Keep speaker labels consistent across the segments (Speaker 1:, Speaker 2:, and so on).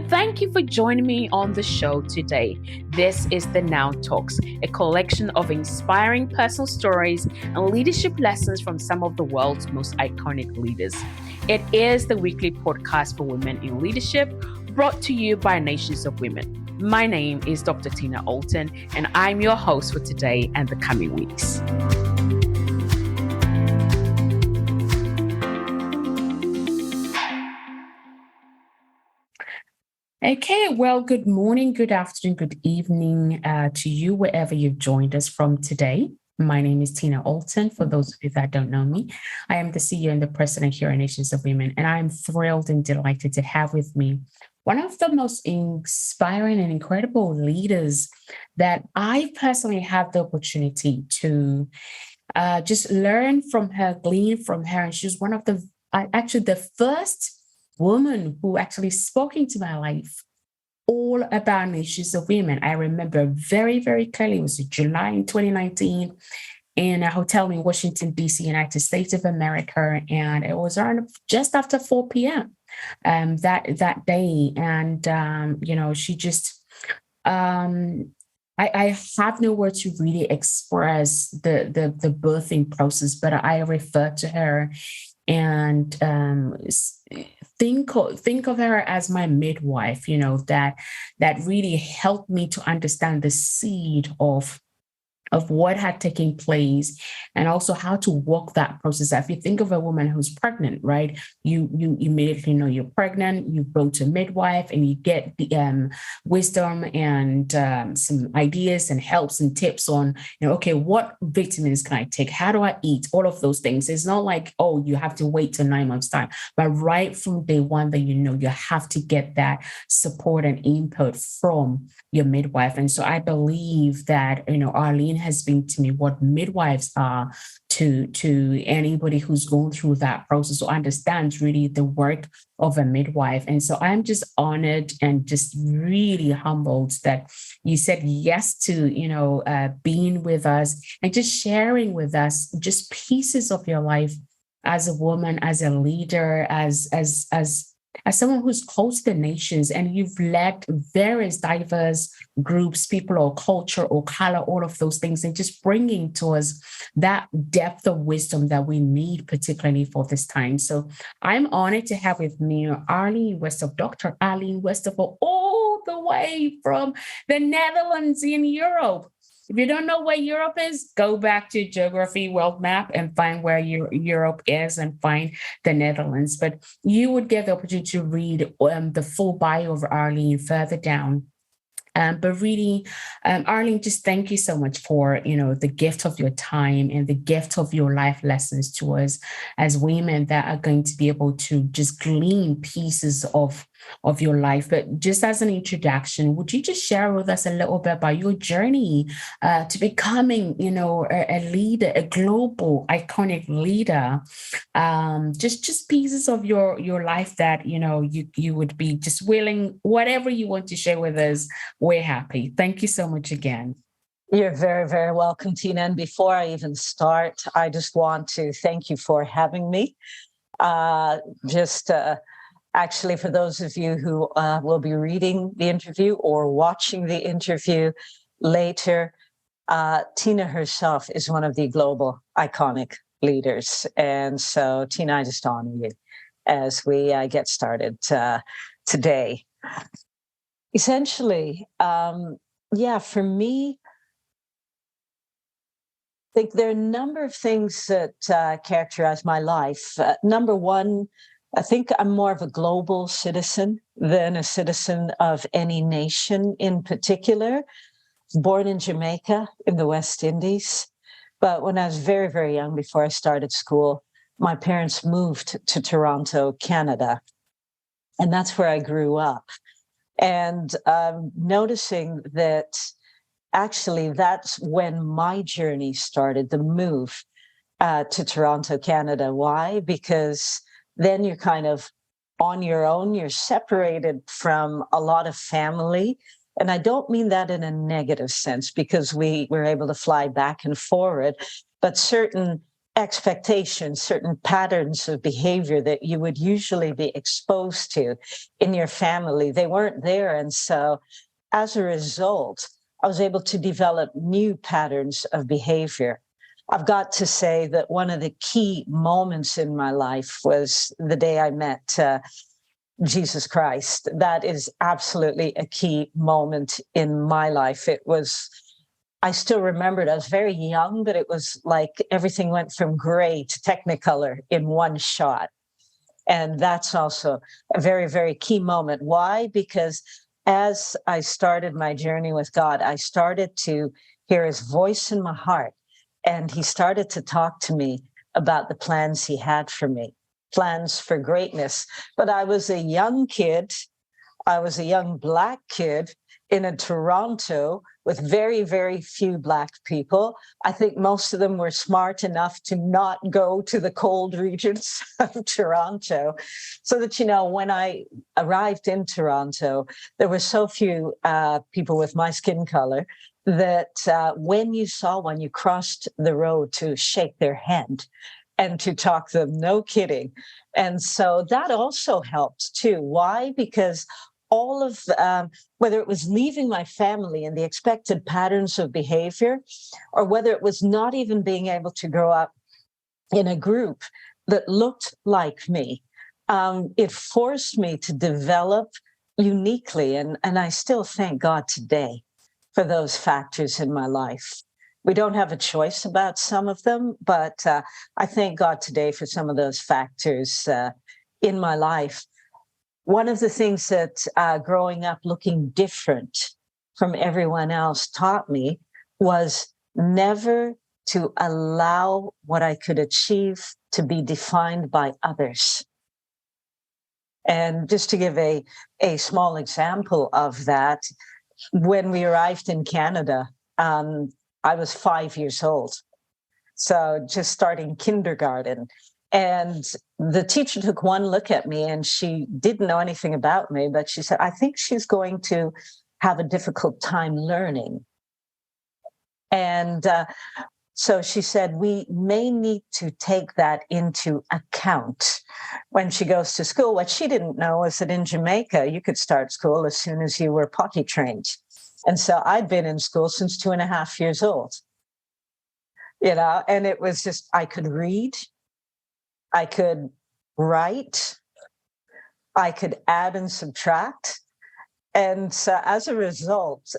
Speaker 1: Thank you for joining me on the show today. This is the Now Talks, a collection of inspiring personal stories and leadership lessons from some of the world's most iconic leaders. It is the weekly podcast for women in leadership, brought to you by Nations of Women. My name is Dr. Tina Alton, and I'm your host for today and the coming weeks. Okay, well, good morning, good afternoon, good evening to you, wherever you've joined us from today. My name is Tina Alton. For those of you that don't know me, I am the CEO and the president here at Nations of Women, and I'm thrilled and delighted to have with me one of the most inspiring and incredible leaders that I personally have the opportunity to just learn from her, glean from her. And she's one of actually the first woman who actually spoke into my life all about Nations of Women. I remember very, very clearly. It was July in 2019 in a hotel in Washington, D.C., United States of America. And it was around just after 4 p.m. That day. And, she just, I have no words to really express the birthing process, but I refer to her and think of her as my midwife, that really helped me to understand the seed of what had taken place and also how to walk that process. If you think of a woman who's pregnant, right, you immediately know you're pregnant, you go to a midwife and you get the wisdom and some ideas and helps and tips on, okay, what vitamins can I take? How do I eat? All of those things. It's not like, oh, you have to wait till 9 months time, but right from day one that you have to get that support and input from your midwife. And so I believe that, Arleen has been to me what midwives are to anybody who's going through that process or understands really the work of a midwife. And so I'm just honored and just really humbled that you said yes to, being with us and just sharing with us just pieces of your life as a woman, as a leader, as someone who's close to the nations, and you've led various diverse groups, people or culture or color, all of those things, and just bringing to us that depth of wisdom that we need, particularly for this time. So I'm honored to have with me Arleen Westerhof, Dr. Arleen Westerhof, all the way from the Netherlands in Europe. If you don't know where Europe is, go back to geography world map and find where Europe is and find the Netherlands. But you would get the opportunity to read the full bio of Arleen further down. But really, Arleen, just thank you so much for, the gift of your time and the gift of your life lessons to us as women that are going to be able to just glean pieces of your life. But just as an introduction, would you just share with us a little bit about your journey to becoming, a leader, a global iconic leader? Just pieces of your life that, you would be just willing, whatever you want to share with us. We're happy. Thank you so much again.
Speaker 2: You're very, very welcome, Tina. And before I even start, I just want to thank you for having me. Actually, for those of you who will be reading the interview or watching the interview later, Tina herself is one of the global iconic leaders. And so, Tina, I just honor you as we get started today. Essentially, for me, I think there are a number of things that characterize my life. Number one, I think I'm more of a global citizen than a citizen of any nation in particular. Born in Jamaica in the West Indies. But when I was very, very young, before I started school, my parents moved to Toronto, Canada. And that's where I grew up. And noticing that actually that's when my journey started, the move to Toronto, Canada. Why? Because then you're kind of on your own. You're separated from a lot of family. And I don't mean that in a negative sense, because we were able to fly back and forward, but certain expectations, certain patterns of behavior that you would usually be exposed to in your family. They weren't there. And so as a result, I was able to develop new patterns of behavior. I've got to say that one of the key moments in my life was the day I met Jesus Christ. That is absolutely a key moment in my life. It was, I still remember it. I was very young, but it was like everything went from gray to technicolor in one shot. And that's also a very, very key moment. Why? Because as I started my journey with God, I started to hear his voice in my heart. And he started to talk to me about the plans he had for me, plans for greatness. But I was a young kid. I was a young Black kid in a Toronto with very, very few Black people. I think most of them were smart enough to not go to the cold regions of Toronto. So that, when I arrived in Toronto, there were so few people with my skin color that when you saw one, you crossed the road to shake their hand and to talk to them, no kidding. And so that also helped too. Why? Because all of, whether it was leaving my family and the expected patterns of behavior, or whether it was not even being able to grow up in a group that looked like me, it forced me to develop uniquely. And I still thank God today for those factors in my life. We don't have a choice about some of them, but I thank God today for some of those factors in my life. One of the things that growing up looking different from everyone else taught me was never to allow what I could achieve to be defined by others. And just to give a small example of that, when we arrived in Canada, I was 5 years old. So just starting kindergarten. And the teacher took one look at me and she didn't know anything about me, but she said, I think she's going to have a difficult time learning. And so she said, we may need to take that into account when she goes to school. What she didn't know is that in Jamaica, you could start school as soon as you were potty trained. And so I'd been in school since 2.5 years old, and it was just, I could read, I could write, I could add and subtract. And so as a result,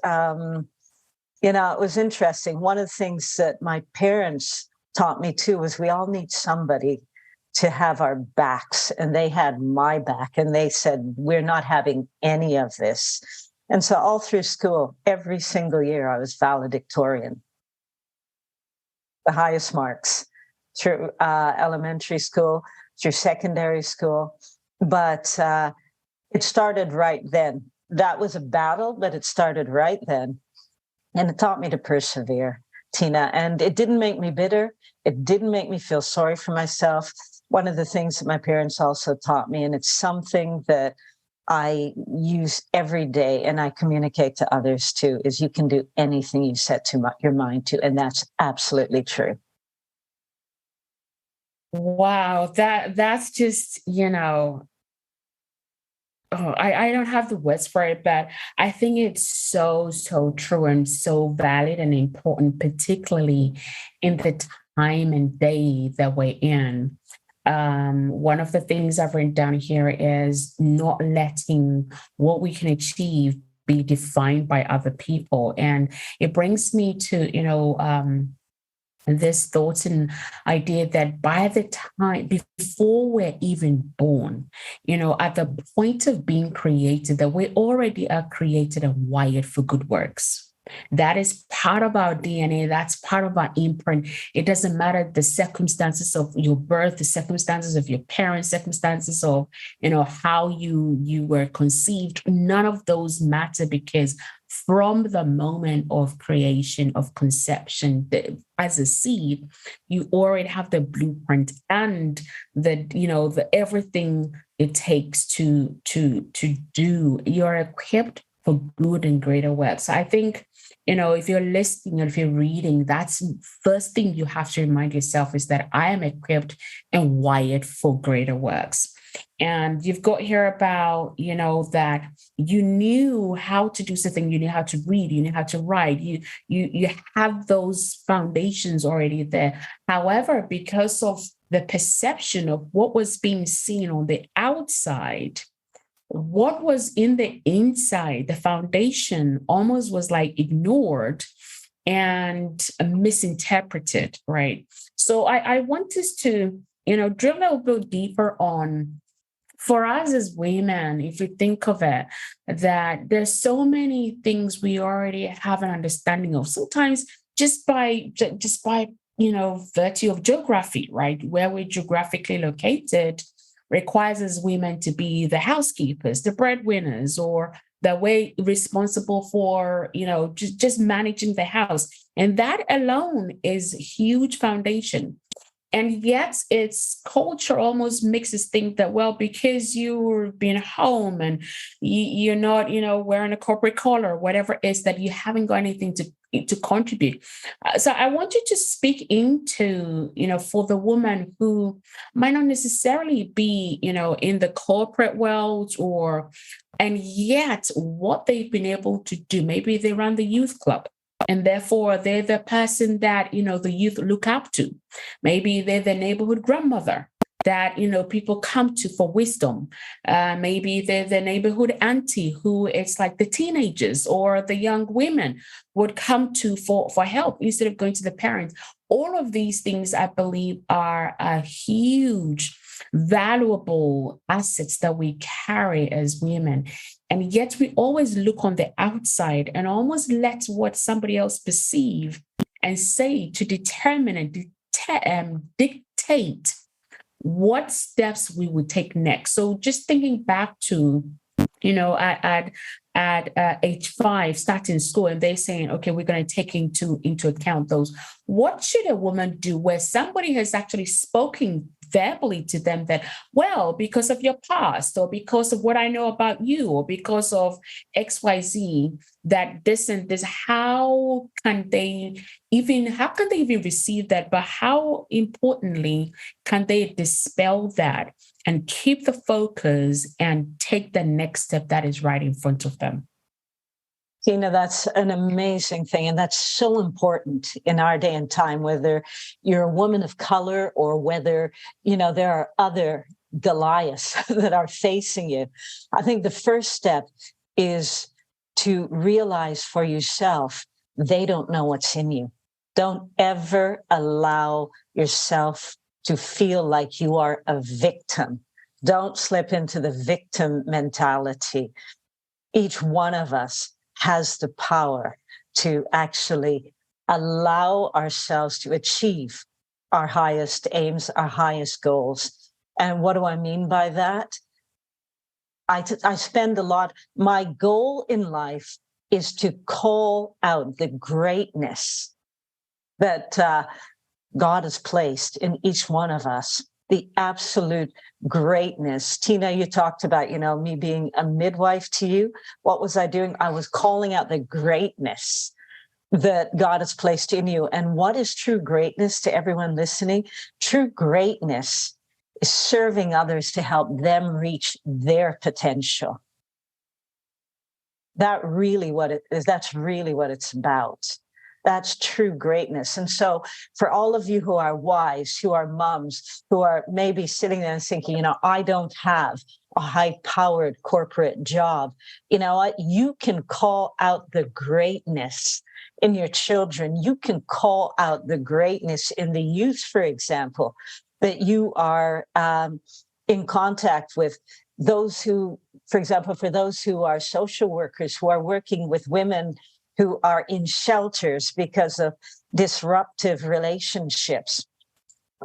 Speaker 2: it was interesting. One of the things that my parents taught me too was we all need somebody to have our backs. And they had my back and they said, we're not having any of this. And so all through school, every single year, I was valedictorian, the highest marks through elementary school, through secondary school. But it started right then. That was a battle, but it started right then. And it taught me to persevere, Tina. And it didn't make me bitter. It didn't make me feel sorry for myself. One of the things that my parents also taught me, and it's something that I use every day and I communicate to others too, is you can do anything you set to your mind to. And that's absolutely true.
Speaker 1: Wow, that's just, I don't have the words for it, but I think it's so, so true and so valid and important, particularly in the time and day that we're in. One of the things I've written down here is not letting what we can achieve be defined by other people. And it brings me to, this thought and idea that by the time before we're even born, at the point of being created, that we already are created and wired for good works. That is part of our DNA. That's part of our imprint. It doesn't matter the circumstances of your birth, the circumstances of your parents, circumstances of, how you were conceived. None of those matter because from the moment of creation, of conception, as a seed, you already have the blueprint and the everything it takes to do. You're equipped for good and greater works. I think, if you're listening or if you're reading, that's first thing you have to remind yourself is that I am equipped and wired for greater works. And you've got here about, that you knew how to do something, you knew how to read, you knew how to write, you have those foundations already there. However, because of the perception of what was being seen on the outside, what was in the inside, the foundation almost was like ignored and misinterpreted, right? So I want us to, drill a little bit deeper on, for us as women, if you think of it, that there's so many things we already have an understanding of. Sometimes just by virtue of geography, right? Where we're geographically located requires us women to be the housekeepers, the breadwinners, or the way responsible for, just managing the house. And that alone is a huge foundation. And yet its culture almost makes us think that, well, because you've been home and you're not, wearing a corporate collar, whatever it is, that you haven't got anything to contribute. So I want you to speak into, for the woman who might not necessarily be, in the corporate world, and yet what they've been able to do. Maybe they run the youth club, and therefore they're the person that, the youth look up to. Maybe they're the neighborhood grandmother that, people come to for wisdom. Maybe they're the neighborhood auntie who it's like the teenagers or the young women would come to for help instead of going to the parents. All of these things, I believe, are a huge, valuable assets that we carry as women. And yet we always look on the outside and almost let what somebody else perceive and say to determine and dictate what steps we would take next. So just thinking back to, at age 5, starting school, and they're saying, okay, we're going to take into account those. What should a woman do where somebody has actually spoken verbally to them that, well, because of your past, or because of what I know about you, or because of XYZ, that this and this, how can they even receive that? But how importantly can they dispel that and keep the focus and take the next step that is right in front of them?
Speaker 2: Tina, that's an amazing thing. And that's so important in our day and time, whether you're a woman of color or whether, there are other Goliaths that are facing you. I think the first step is to realize for yourself, they don't know what's in you. Don't ever allow yourself to feel like you are a victim. Don't slip into the victim mentality. Each one of us has the power to actually allow ourselves to achieve our highest aims, our highest goals. And what do I mean by that? I spend a lot, my goal in life is to call out the greatness that God has placed in each one of us, the absolute greatness. Tina, you talked about, me being a midwife to you. What was I doing? I was calling out the greatness that God has placed in you. And what is true greatness to everyone listening? True greatness is serving others to help them reach their potential. That's really what it's about. That's true greatness. And so for all of you who are wives, who are moms, who are maybe sitting there and thinking, I don't have a high-powered corporate job, you know what? You can call out the greatness in your children. You can call out the greatness in the youth, for example, that you are in contact with. Those who, for example, for those who are social workers, who are working with women who are in shelters because of disruptive relationships,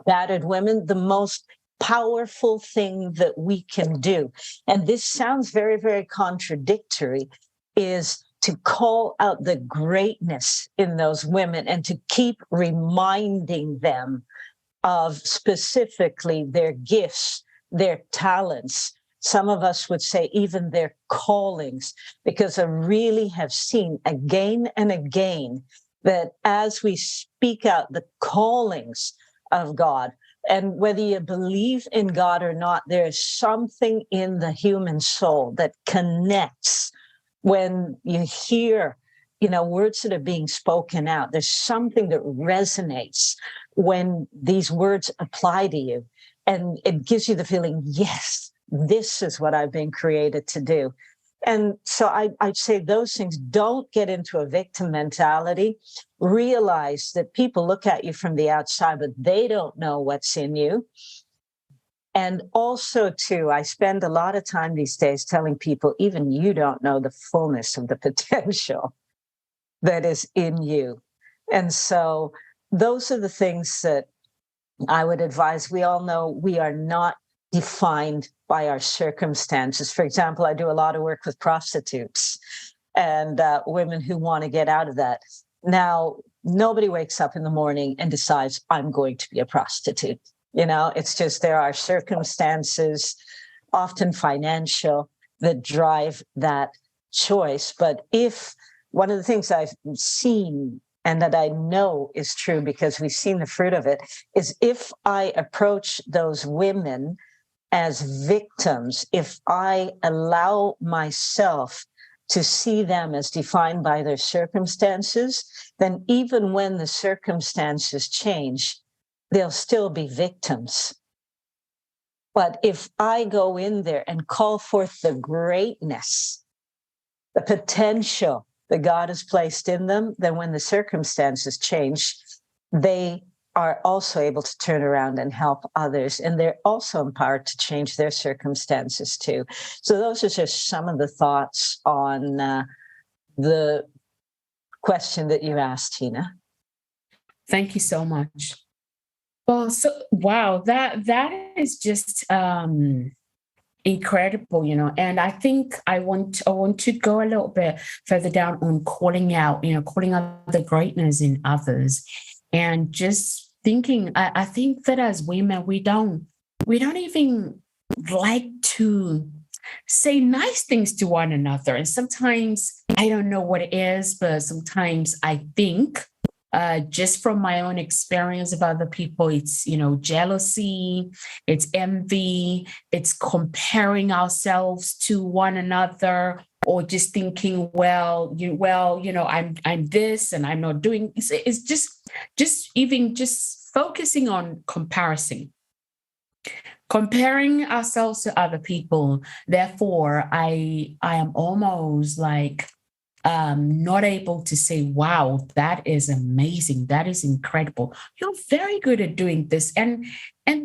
Speaker 2: battered women, the most powerful thing that we can do, and this sounds very, very contradictory, is to call out the greatness in those women and to keep reminding them of specifically their gifts, their talents, Some of us would say even their callings, because I really have seen again and again that as we speak out the callings of God, and whether you believe in God or not, there's something in the human soul that connects when you hear, words that are being spoken out. There's something that resonates when these words apply to you. And it gives you the feeling, yes, this is what I've been created to do. And so I'd say those things. Don't get into a victim mentality. Realize that people look at you from the outside, but they don't know what's in you. And also, too, I spend a lot of time these days telling people, even you don't know the fullness of the potential that is in you. And so those are the things that I would advise. We all know we are not defined by our circumstances. For example, I do a lot of work with prostitutes and women who want to get out of that. Now, nobody wakes up in the morning and decides, I'm going to be a prostitute. It's just there are circumstances, often financial, that drive that choice. But if one of the things I've seen and that I know is true because we've seen the fruit of it, is if I approach those women as victims, if I allow myself to see them as defined by their circumstances, then even when the circumstances change, they'll still be victims. But if I go in there and call forth the greatness, the potential that God has placed in them, then when the circumstances change, they are also able to turn around and help others. And they're also empowered to change their circumstances too. So those are just some of the thoughts on the question that you asked, Tina.
Speaker 1: Thank you so much. Well, wow, that is just incredible, and I think I want to go a little bit further down on calling out the greatness in others, and just thinking, I think that as women, we don't even like to say nice things to one another. And sometimes I don't know what it is, but sometimes I think just from my own experience of other people, it's, jealousy, it's envy, it's comparing ourselves to one another, or just thinking, I'm this and I'm not doing. It's just focusing on comparing ourselves to other people. Therefore, I am almost like not able to say, wow, that is amazing. That is incredible. You're very good at doing this. And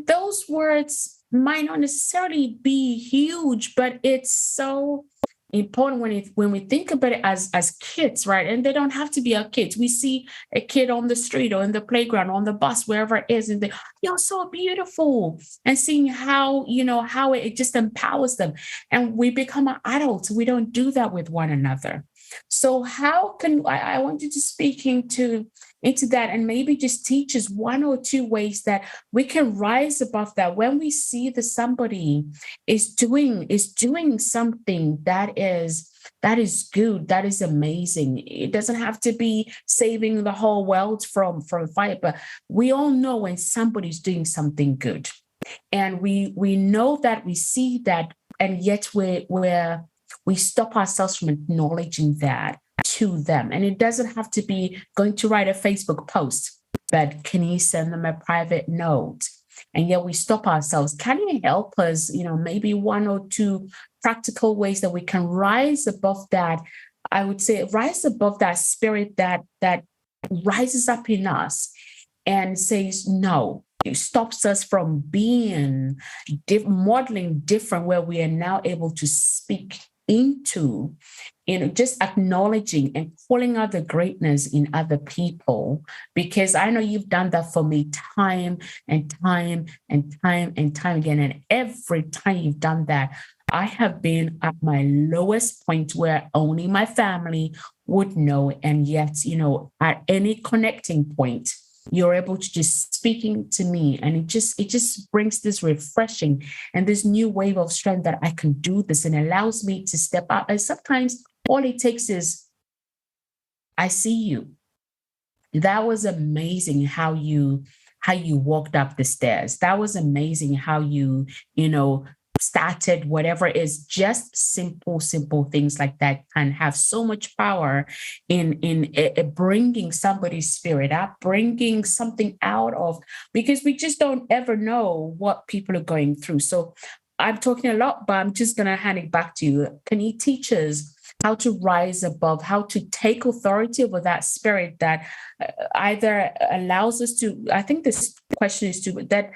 Speaker 1: those words might not necessarily be huge, but it's so important when we think about it as kids, right? And they don't have to be our kids. We see a kid on the street or in the playground, on the bus, wherever it is, and you're so beautiful, and seeing how it just empowers them. And we become adults. We don't do that with one another. So how can I want you to speak into that, and maybe just teach us one or two ways that we can rise above that when we see that somebody is doing something that is good, that is amazing. It doesn't have to be saving the whole world from fire, but we all know when somebody's doing something good, and we know that, we see that, and yet we stop ourselves from acknowledging that to them. And it doesn't have to be going to write a Facebook post, but can you send them a private note? And yet we stop ourselves. Can you help us, maybe one or two practical ways that we can rise above that? I would say rise above that spirit that rises up in us and says no. It stops us from being modeling different, where we are now able to speak into, just acknowledging and calling out the greatness in other people. Because I know you've done that for me time and time and time and time again. And every time you've done that, I have been at my lowest point where only my family would know. And yet, at any connecting point, you're able to just speaking to me, and it just brings this refreshing and this new wave of strength that I can do this, and allows me to step out. And sometimes all it takes is, I see you. That was amazing how you walked up the stairs. That was amazing how you know started whatever it is. Just simple things like that can have so much power in bringing somebody's spirit up, bringing something out of, because we just don't ever know what people are going through. So I'm talking a lot, but I'm just going to hand it back to you. Can you teach us how to rise above, how to take authority over that spirit that either allows us to, I think this question is to, that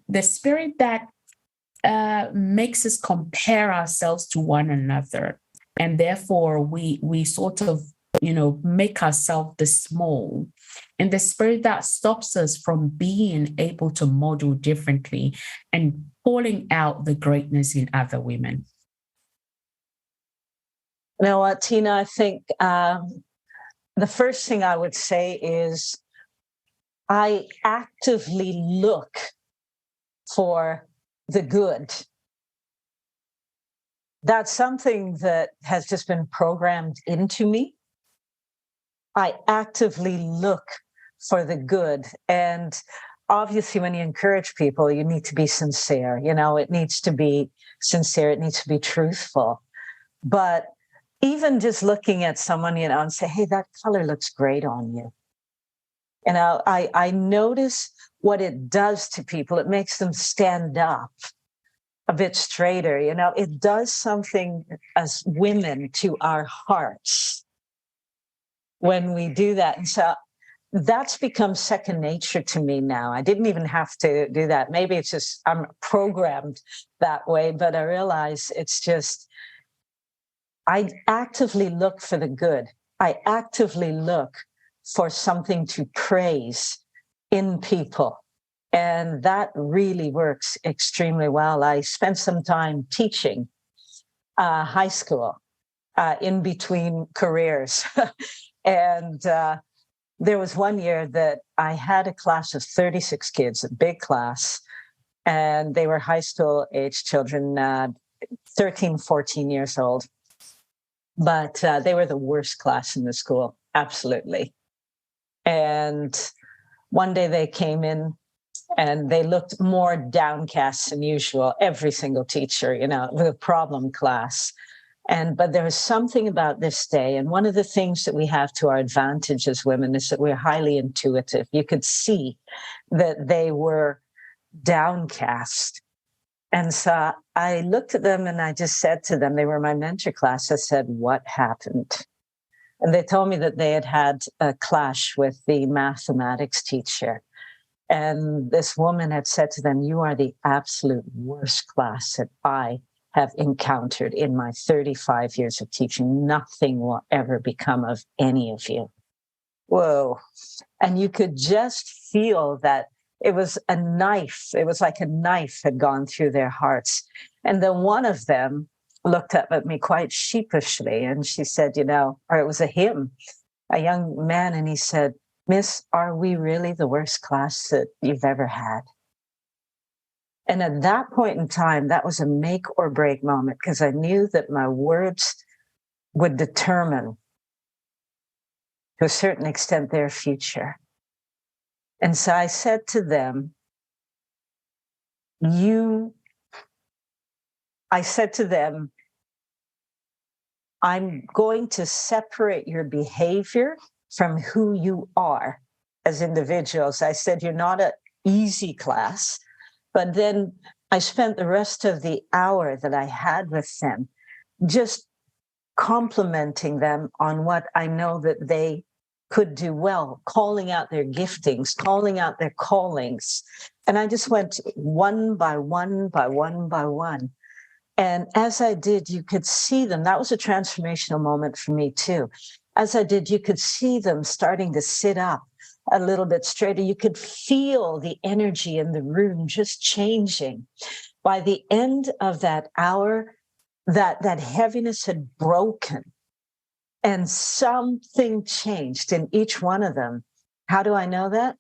Speaker 1: the spirit that makes us compare ourselves to one another, and therefore we sort of make ourselves the small, and the spirit that stops us from being able to model differently and calling out the greatness in other women.
Speaker 2: You know what, Tina, I think the first thing I would say is I actively look for the good. That's something that has just been programmed into me. I actively look for the good. And obviously, when you encourage people, you need to be sincere. It needs to be sincere, it needs to be truthful. But even just looking at someone, and say, hey, that color looks great on you. I notice what it does to people. It makes them stand up a bit straighter. It does something as women to our hearts when we do that. And so that's become second nature to me now. I didn't even have to do that. Maybe it's just I'm programmed that way, but I realize it's just, I actively look for the good. I actively look for something to praise in people. And that really works extremely well. I spent some time teaching high school in between careers. And there was one year that I had a class of 36 kids, a big class, and they were high school age children, 13, 14 years old. But they were the worst class in the school, absolutely. And one day they came in and they looked more downcast than usual, every single teacher, with a problem class. But there was something about this day. And one of the things that we have to our advantage as women is that we're highly intuitive. You could see that they were downcast. And so I looked at them and I just said to them, they were my mentor class. I said, what happened? And they told me that they had had a clash with the mathematics teacher. And this woman had said to them, you are the absolute worst class that I have encountered in my 35 years of teaching. Nothing will ever become of any of you. Whoa. And you could just feel that it was a knife. It was like a knife had gone through their hearts. And then one of them looked up at me quite sheepishly, and she said, or it was a young man, and he said, Miss, are we really the worst class that you've ever had? And at that point in time, that was a make or break moment, because I knew that my words would determine, to a certain extent, their future. And so I said to them, I'm going to separate your behavior from who you are as individuals. I said, you're not an easy class. But then I spent the rest of the hour that I had with them just complimenting them on what I know that they could do well, calling out their giftings, calling out their callings. And I just went one by one by one by one. And as I did, you could see them. That was a transformational moment for me too. As I did, you could see them starting to sit up a little bit straighter. You could feel the energy in the room just changing. By the end of that hour, that heaviness had broken and something changed in each one of them. How do I know that?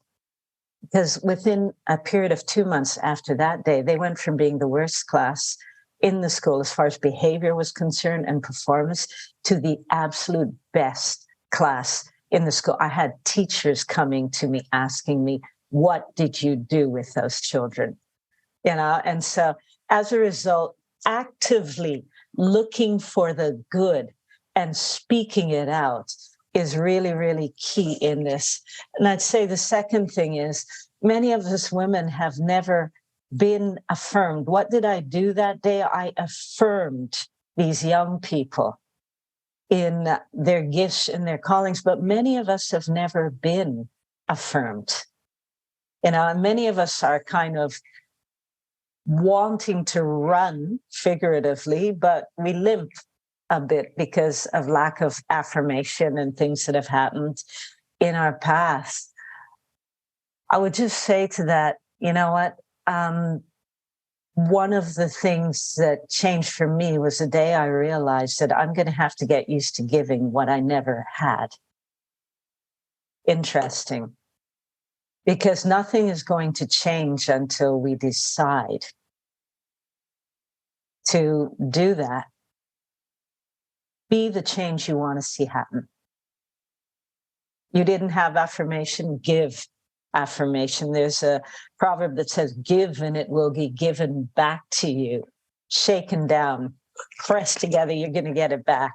Speaker 2: because within a period of 2 months after that day, they went from being the worst class in the school as far as behavior was concerned and performance to the absolute best class in the school. I had teachers coming to me asking me, what did you do with those children? And so as a result, actively looking for the good and speaking it out is really, really key in this. And I'd say the second thing is many of us women have never been affirmed. What did I do that day? I affirmed these young people in their gifts and their callings, but many of us have never been affirmed. And many of us are kind of wanting to run figuratively, but we limp a bit because of lack of affirmation and things that have happened in our past. I would just say to that, you know what? One of the things that changed for me was the day I realized that I'm going to have to get used to giving what I never had. Interesting. Because nothing is going to change until we decide to do that. Be the change you want to see happen. You didn't have affirmation, give affirmation. There's a proverb that says, give and it will be given back to you. Shaken down, pressed together, you're going to get it back.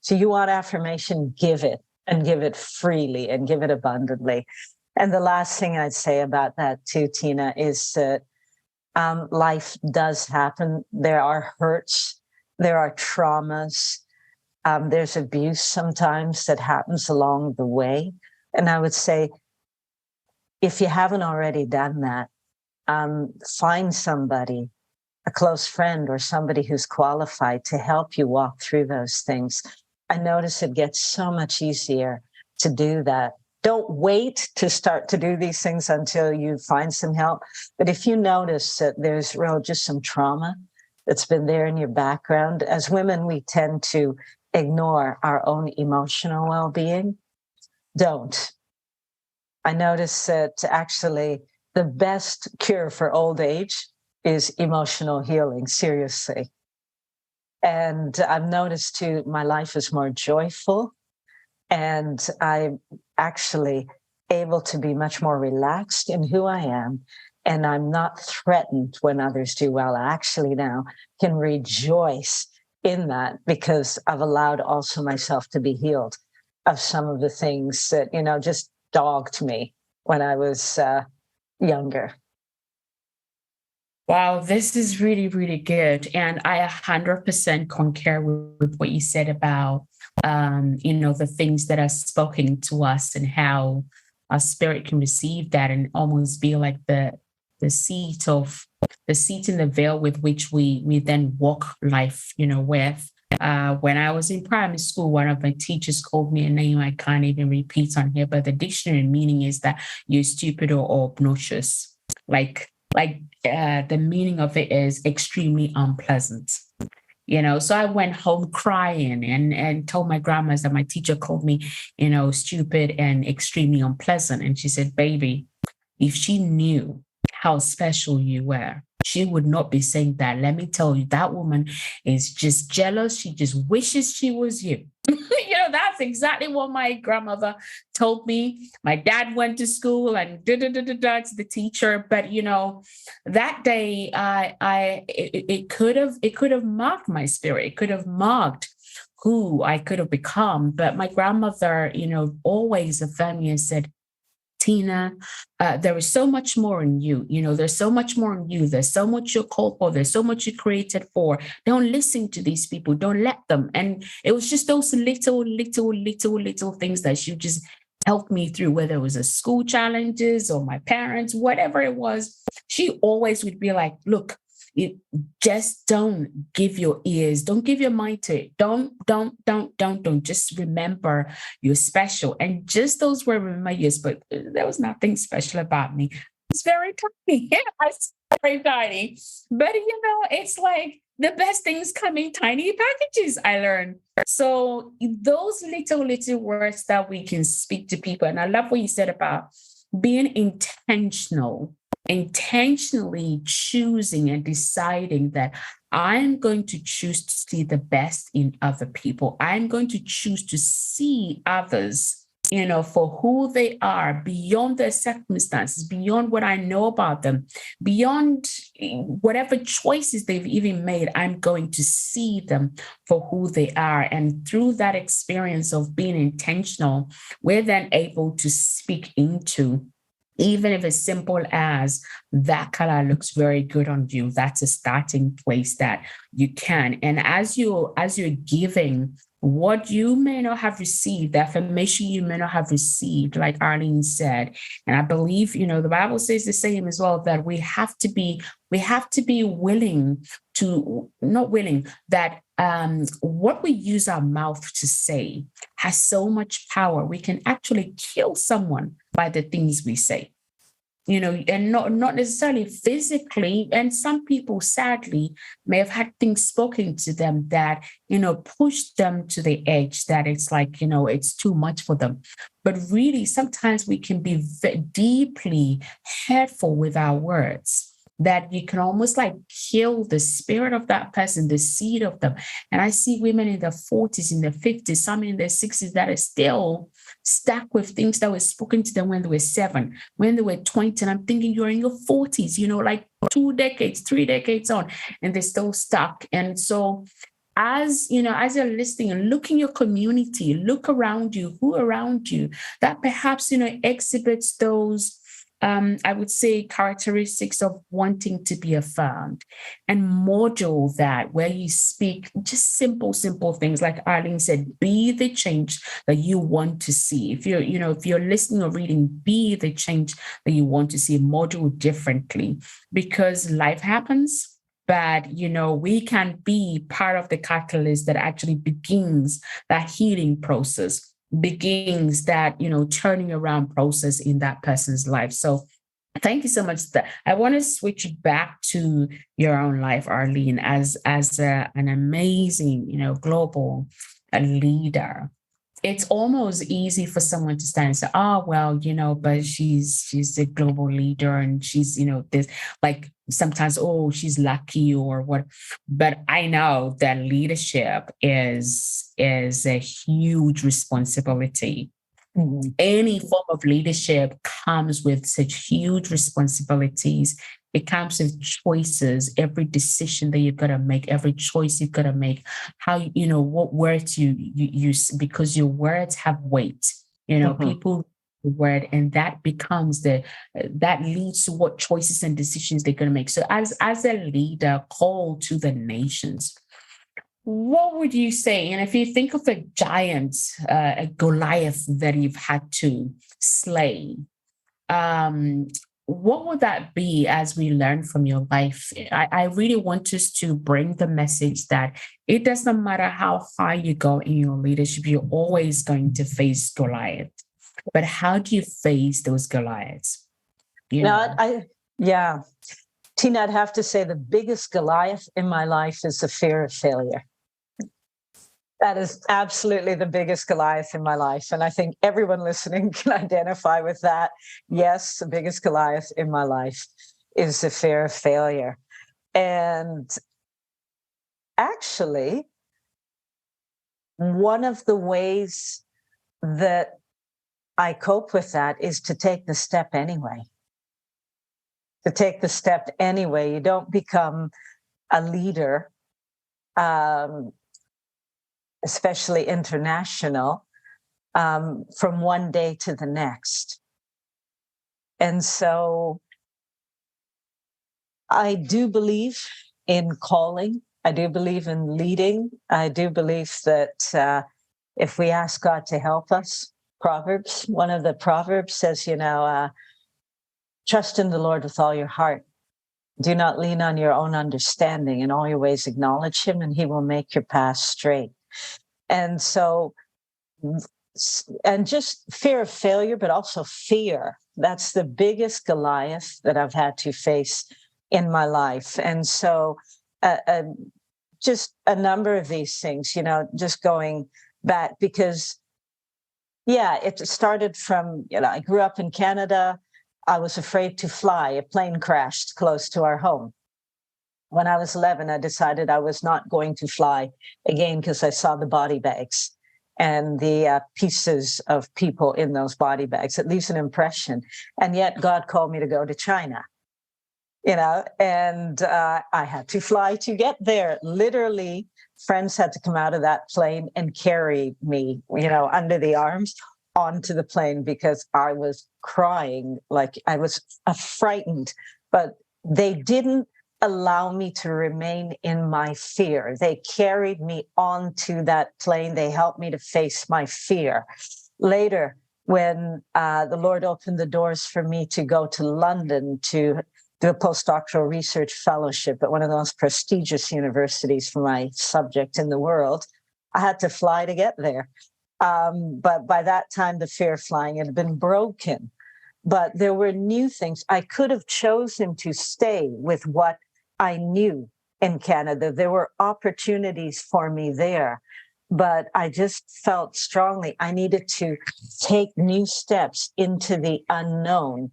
Speaker 2: So you want affirmation, give it, and give it freely and give it abundantly. And the last thing I'd say about that too, Tina, is that life does happen. There are hurts, there are traumas, there's abuse sometimes that happens along the way. And I would say, if you haven't already done that, find somebody, a close friend or somebody who's qualified to help you walk through those things. I notice it gets so much easier to do that. Don't wait to start to do these things until you find some help. But if you notice that there's just some trauma that's been there in your background, as women, we tend to ignore our own emotional well-being. Don't. I notice that actually the best cure for old age is emotional healing, seriously. And I've noticed too, my life is more joyful, and I'm actually able to be much more relaxed in who I am. And I'm not threatened when others do well. I actually now can rejoice in that because I've allowed also myself to be healed of some of the things that, just dogged me when I was younger.
Speaker 1: Wow, this is really, really good. And I 100% concur with what you said about, the things that are spoken to us and how our spirit can receive that and almost be like the seat of the seat in the veil with which we then walk life, with. When I was in primary school, one of my teachers called me a name I can't even repeat on here, but the dictionary meaning is that you're stupid or obnoxious. The meaning of it is extremely unpleasant. So I went home crying and told my grandma that my teacher called me, stupid and extremely unpleasant. And she said, baby, if she knew how special you were, she would not be saying that. Let me tell you, that woman is just jealous. She just wishes she was you. That's exactly what my grandmother told me. My dad went to school and to the teacher, but that day, it could have marked my spirit. It could have marked who I could have become. But my grandmother, always affirmed me and said, Tina, there is so much more in you. There's so much more in you. There's so much you're called for. There's so much you're created for. Don't listen to these people. Don't let them. And it was just those little things that she just helped me through, whether it was a school challenges or my parents, whatever it was. She always would be like, look, just don't give your ears, don't give your mind to it. Don't. Just remember you're special. And just those were in my ears, but there was nothing special about me. It's very tiny. Yeah, it's very tiny. But it's like the best things come in tiny packages, I learned. So those little words that we can speak to people. And I love what you said about being intentionally choosing and deciding that I'm going to choose to see the best in other people. I'm going to choose to see others, for who they are, beyond their circumstances, beyond what I know about them, beyond whatever choices they've even made. I'm going to see them for who they are. And through that experience of being intentional, we're then able to speak into, even if it's simple as that color looks very good on you. That's a starting place that you can. And as you're giving what you may not have received, the affirmation you may not have received, like Arleen said, and I believe, the Bible says the same as well, that we have to be willing to, not willing, that what we use our mouth to say has so much power. We can actually kill someone by the things we say, and not necessarily physically. And some people, sadly, may have had things spoken to them that, pushed them to the edge, that it's like, it's too much for them. But really, sometimes we can be deeply hurtful with our words, that you can almost like kill the spirit of that person, the seed of them. And I see women in their 40s, in their 50s, some in their 60s that are still stuck with things that were spoken to them when they were 7, when they were 20. And I'm thinking, you're in your 40s, like 2 decades, 3 decades on, and they're still stuck. And so as you're listening and look in your community, look around you, who around you that perhaps, exhibits those I would say characteristics of wanting to be affirmed, and model that where you speak just simple things. Like Arleen said, be the change that you want to see. If you're listening or reading, be the change that you want to see, model differently, because life happens. But we can be part of the catalyst that actually begins that healing process, begins that turning around process in that person's life. So thank you so much. I want to switch back to your own life, Arleen, as an amazing global leader. It's almost easy for someone to stand and say, oh, well, but she's a global leader, and she's this, like, sometimes, oh, she's lucky or what. But I know that leadership is a huge responsibility. Any form of leadership comes with such huge responsibilities. It comes with choices. Every decision that you've got to make, every choice you've got to make, how what words you use, because your words have weight. People word, and that becomes that leads to what choices and decisions they're going to make. So as a leader called to the nations, what would you say? And if you think of a giant, a Goliath that you've had to slay, um, what would that be as we learn from your life? I really want us to bring the message that it doesn't matter how high you go in your leadership, you're always going to face Goliath. But how do you face those Goliaths?
Speaker 2: Yeah. Tina, I'd have to say the biggest Goliath in my life is the fear of failure. That is absolutely the biggest Goliath in my life. And I think everyone listening can identify with that. Yes, the biggest Goliath in my life is the fear of failure. And actually, one of the ways that I cope with that is to take the step anyway. To take the step anyway. You don't become a leader, especially international, from one day to the next. And so I do believe in calling. I do believe in leading. I do believe that if we ask God to help us, one of the Proverbs says, trust in the Lord with all your heart. Do not lean on your own understanding. In all your ways acknowledge him, and he will make your path straight. And so, and just fear of failure, but also fear. That's the biggest Goliath that I've had to face in my life. And so just a number of these things, just going back, because, Yeah, it started from, I grew up in Canada. I was afraid to fly. A plane crashed close to our home. When I was 11, I decided I was not going to fly again because I saw the body bags and the pieces of people in those body bags. It leaves an impression. And yet God called me to go to China, and I had to fly to get there. Literally, friends had to come out of that plane and carry me, under the arms onto the plane because I was crying, like I was frightened. But they didn't allow me to remain in my fear. They carried me onto that plane. They helped me to face my fear. Later, when the Lord opened the doors for me to go to London to do a postdoctoral research fellowship at one of the most prestigious universities for my subject in the world, I had to fly to get there. But by that time, the fear of flying had been broken. But there were new things. I could have chosen to stay with what I knew in Canada. There were opportunities for me there, but I just felt strongly I needed to take new steps into the unknown.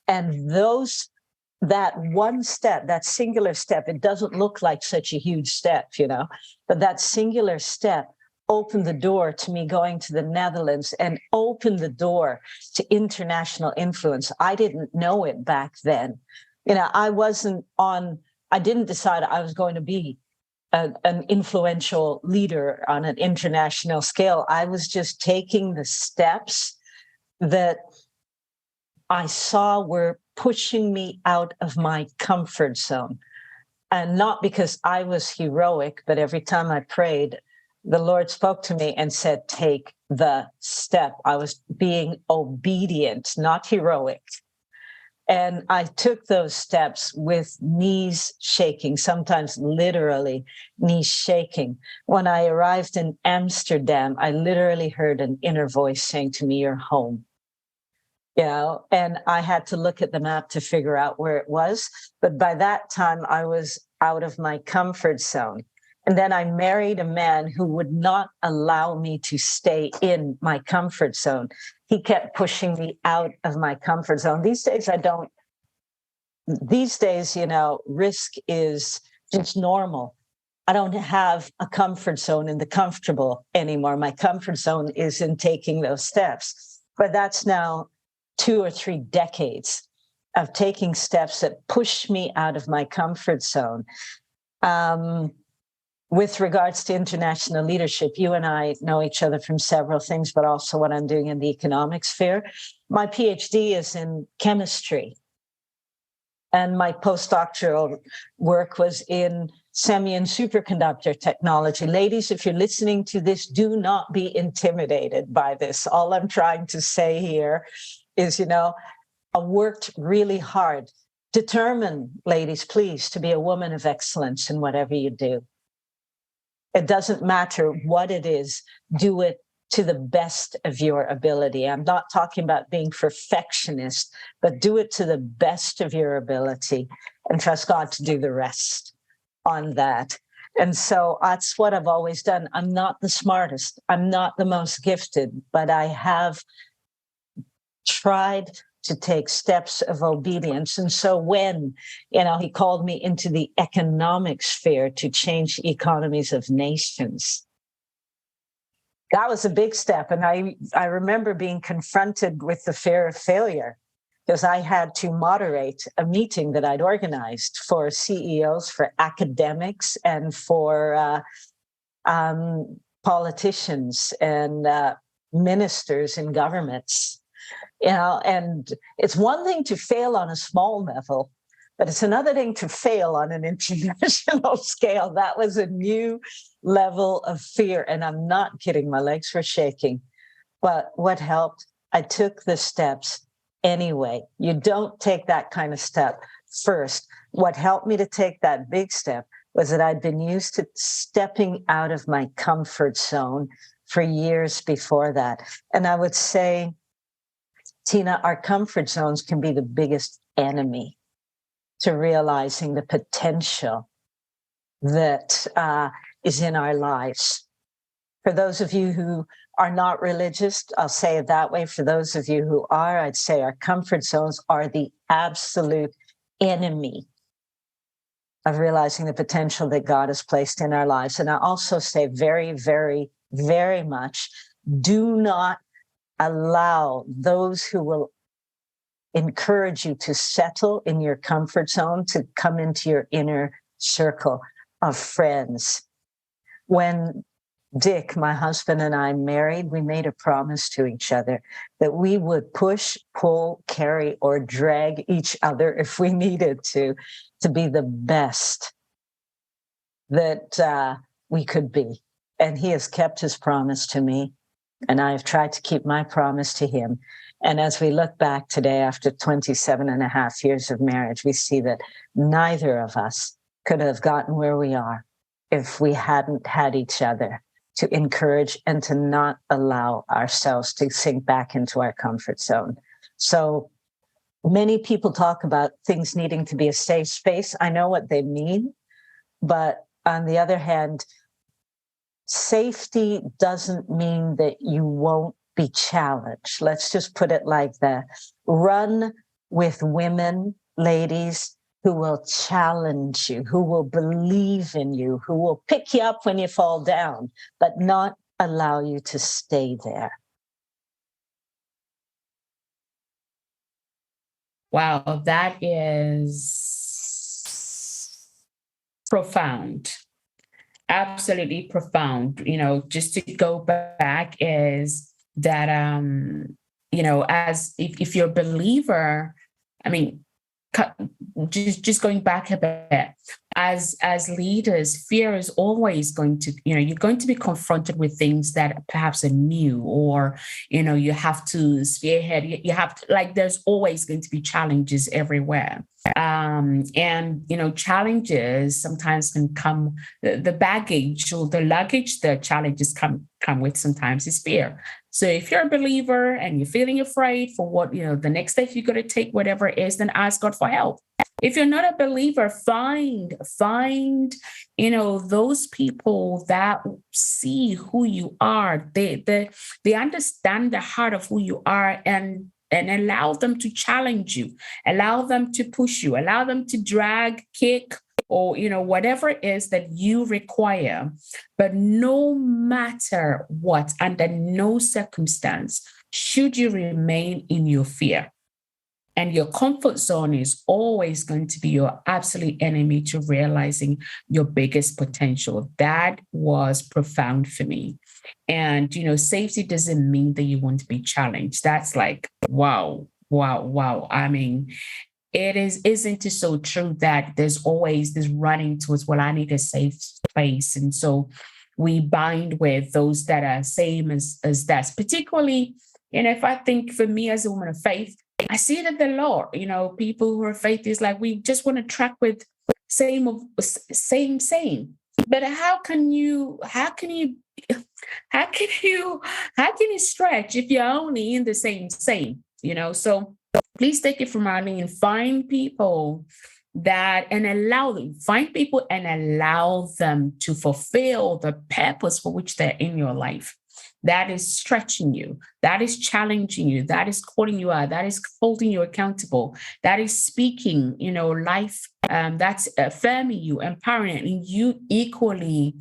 Speaker 2: And that one step, that singular step, it doesn't look like such a huge step, but that singular step opened the door to me going to the Netherlands and opened the door to international influence. I didn't know it back then. I didn't decide I was going to be an influential leader on an international scale. I was just taking the steps that I saw were pushing me out of my comfort zone. And not because I was heroic, but every time I prayed, the Lord spoke to me and said, take the step. I was being obedient, not heroic. And I took those steps with knees shaking, sometimes literally knees shaking. When I arrived in Amsterdam, I literally heard an inner voice saying to me, you're home. And I had to look at the map to figure out where it was. But by that time, I was out of my comfort zone. And then I married a man who would not allow me to stay in my comfort zone. He kept pushing me out of my comfort zone. These days, risk is just normal. I don't have a comfort zone in the comfortable anymore. My comfort zone is in taking those steps. But that's now 2 or 3 decades of taking steps that push me out of my comfort zone. With regards to international leadership, you and I know each other from several things, but also what I'm doing in the economic sphere. My PhD is in chemistry, and my postdoctoral work was in semi and superconductor technology. Ladies, if you're listening to this, do not be intimidated by this. All I'm trying to say here is, I worked really hard. Determine, ladies, please, to be a woman of excellence in whatever you do. It doesn't matter what it is, do it to the best of your ability. I'm not talking about being perfectionist, but do it to the best of your ability and trust God to do the rest on that. And so that's what I've always done. I'm not the smartest. I'm not the most gifted, but I have tried to take steps of obedience. And so when, he called me into the economic sphere to change economies of nations, that was a big step. And I remember being confronted with the fear of failure because I had to moderate a meeting that I'd organized for CEOs, for academics, and for politicians and ministers in governments. And it's one thing to fail on a small level, but it's another thing to fail on an international scale. That was a new level of fear. And I'm not kidding. My legs were shaking. But what helped? I took the steps anyway. You don't take that kind of step first. What helped me to take that big step was that I'd been used to stepping out of my comfort zone for years before that. And I would say, Tina, our comfort zones can be the biggest enemy to realizing the potential that is in our lives. For those of you who are not religious, I'll say it that way. For those of you who are, I'd say our comfort zones are the absolute enemy of realizing the potential that God has placed in our lives. And I also say very, very, very much, do not allow those who will encourage you to settle in your comfort zone to come into your inner circle of friends. When Dick, my husband, and I married, we made a promise to each other that we would push, pull, carry, or drag each other if we needed to be the best that we could be. And he has kept his promise to me, and I have tried to keep my promise to him. And as we look back today, after 27 and a half years of marriage, we see that neither of us could have gotten where we are if we hadn't had each other to encourage and to not allow ourselves to sink back into our comfort zone. So many people talk about things needing to be a safe space. I know what they mean, but on the other hand, safety doesn't mean that you won't be challenged. Let's just put it like that. Run with women, ladies, who will challenge you, who will believe in you, who will pick you up when you fall down, but not allow you to stay there.
Speaker 1: Wow, that is profound. Absolutely profound. Just to go back is that, as if you're a believer, I mean, just going back a bit, as leaders, fear is always going to, you're going to be confronted with things that perhaps are new, or you have to spearhead. You have to, like, there's always going to be challenges everywhere. And challenges sometimes can come, the baggage or the luggage the challenges come with sometimes is fear. So if you're a believer and you're feeling afraid for what, the next step you're going to take, whatever it is, then ask God for help. If you're not a believer, find, those people that see who you are. They understand the heart of who you are, and allow them to challenge you, allow them to push you, allow them to drag, kick, or whatever it is that you require. But no matter what, under no circumstance should you remain in your fear. And your comfort zone is always going to be your absolute enemy to realizing your biggest potential. That was profound for me. And, safety doesn't mean that you won't be challenged. That's like, wow. I mean, isn't it so true that there's always this running towards, well, I need a safe place. And so we bind with those that are same as that, particularly, if I think for me as a woman of faith, I see it in the law, people who are faith is like, we just want to track with same. But how can you stretch if you're only in the same? So please take it from Arleen, find people find people and allow them to fulfill the purpose for which they're in your life. That is stretching you, that is challenging you, that is calling you out, that is holding you accountable, that is speaking, life, that's affirming you, empowering, and you equally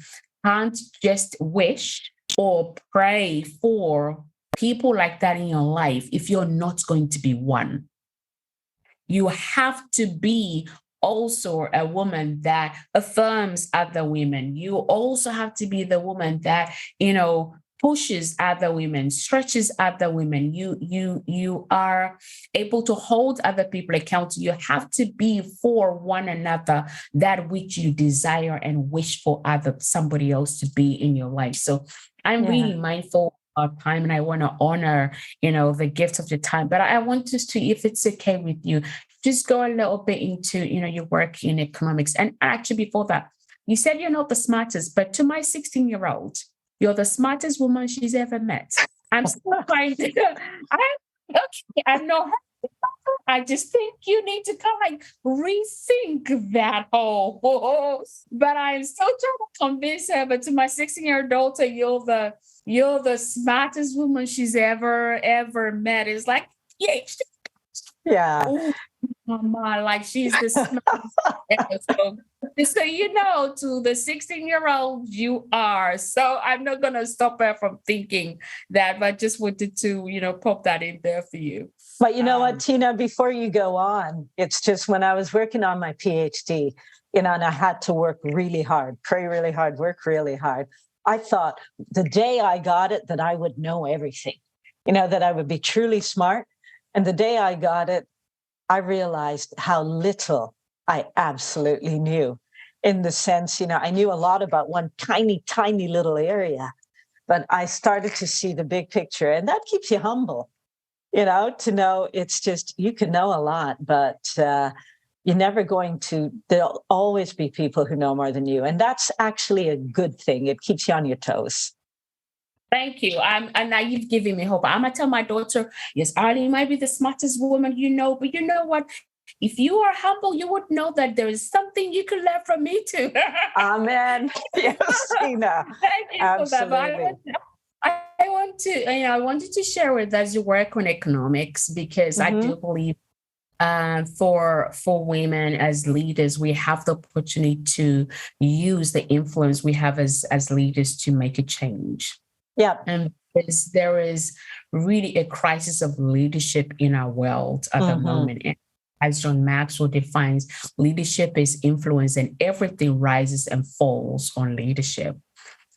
Speaker 1: can't just wish or pray for people like that in your life if you're not going to be one. You have to be also a woman that affirms other women. You also have to be the woman that, pushes other women, stretches other women. You are able to hold other people accountable. You have to be for one another that which you desire and wish for somebody else to be in your life. So I'm really mindful of time, and I want to honor, the gift of your time. But I want us to, if it's okay with you, just go a little bit into, your work in economics. And actually, before that, you said you're not the smartest, but to my 16-year-old, you're the smartest woman she's ever met. I'm still trying to, I know her I just think you need to kind of like rethink that whole. But I'm still trying to convince her. But to my 16-year-old daughter, you're the smartest woman she's ever met. It's like, yeah,
Speaker 2: Yeah.
Speaker 1: oh, mama, like she's the smartest ever. So to the 16-year-old, you are. So I'm not gonna stop her from thinking that, but just wanted to, pop that in there for you.
Speaker 2: But you know what, Tina, before you go on, it's just when I was working on my PhD, and I had to work really hard, pray really hard, work really hard. I thought the day I got it, that I would know everything, that I would be truly smart. And the day I got it, I realized how little I absolutely knew, in the sense, I knew a lot about one tiny, tiny little area, but I started to see the big picture, and that keeps you humble. To know it's just, you can know a lot, but you're never there'll always be people who know more than you. And that's actually a good thing. It keeps you on your toes.
Speaker 1: Thank you. And now you've given me hope. I'm gonna tell my daughter, yes, Arleen might be the smartest woman but you know what? If you are humble, you would know that there is something you can learn from me too.
Speaker 2: Amen. Yes, Tina.
Speaker 1: Thank you for that.
Speaker 2: Absolutely.
Speaker 1: I wanted to share with us your work on economics because I do believe for women as leaders, we have the opportunity to use the influence we have as leaders to make a change.
Speaker 2: Yeah.
Speaker 1: And there is really a crisis of leadership in our world at the moment. And as John Maxwell defines, leadership is influence, and everything rises and falls on leadership.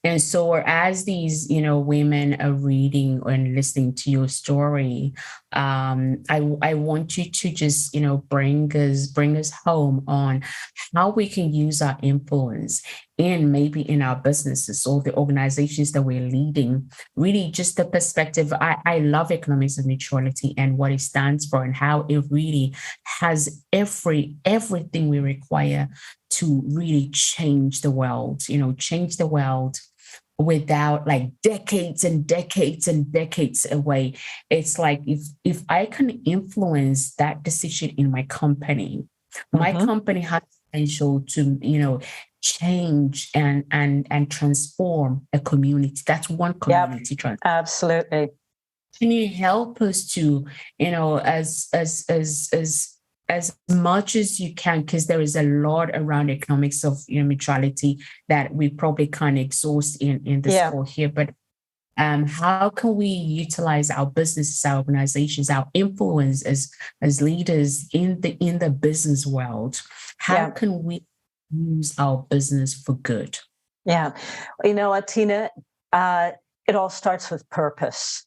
Speaker 1: And so as these, women are reading and listening to your story, I want you to just, bring us home on how we can use our influence maybe in our businesses or the organizations that we're leading. Really just the perspective. I love economics of mutuality and what it stands for and how it really has everything we require to really change the world, without like decades and decades and decades away. It's like if I can influence that decision in my company, my company has potential to change and transform a community. That's one community.
Speaker 2: Yep, absolutely.
Speaker 1: Can you help us to as much as you can, because there is a lot around economics of mutuality that we probably can't exhaust in this call here. But how can we utilize our businesses, our organizations, our influence as leaders in the business world? How can we use our business for good?
Speaker 2: Yeah, you know what, Tina? It all starts with purpose.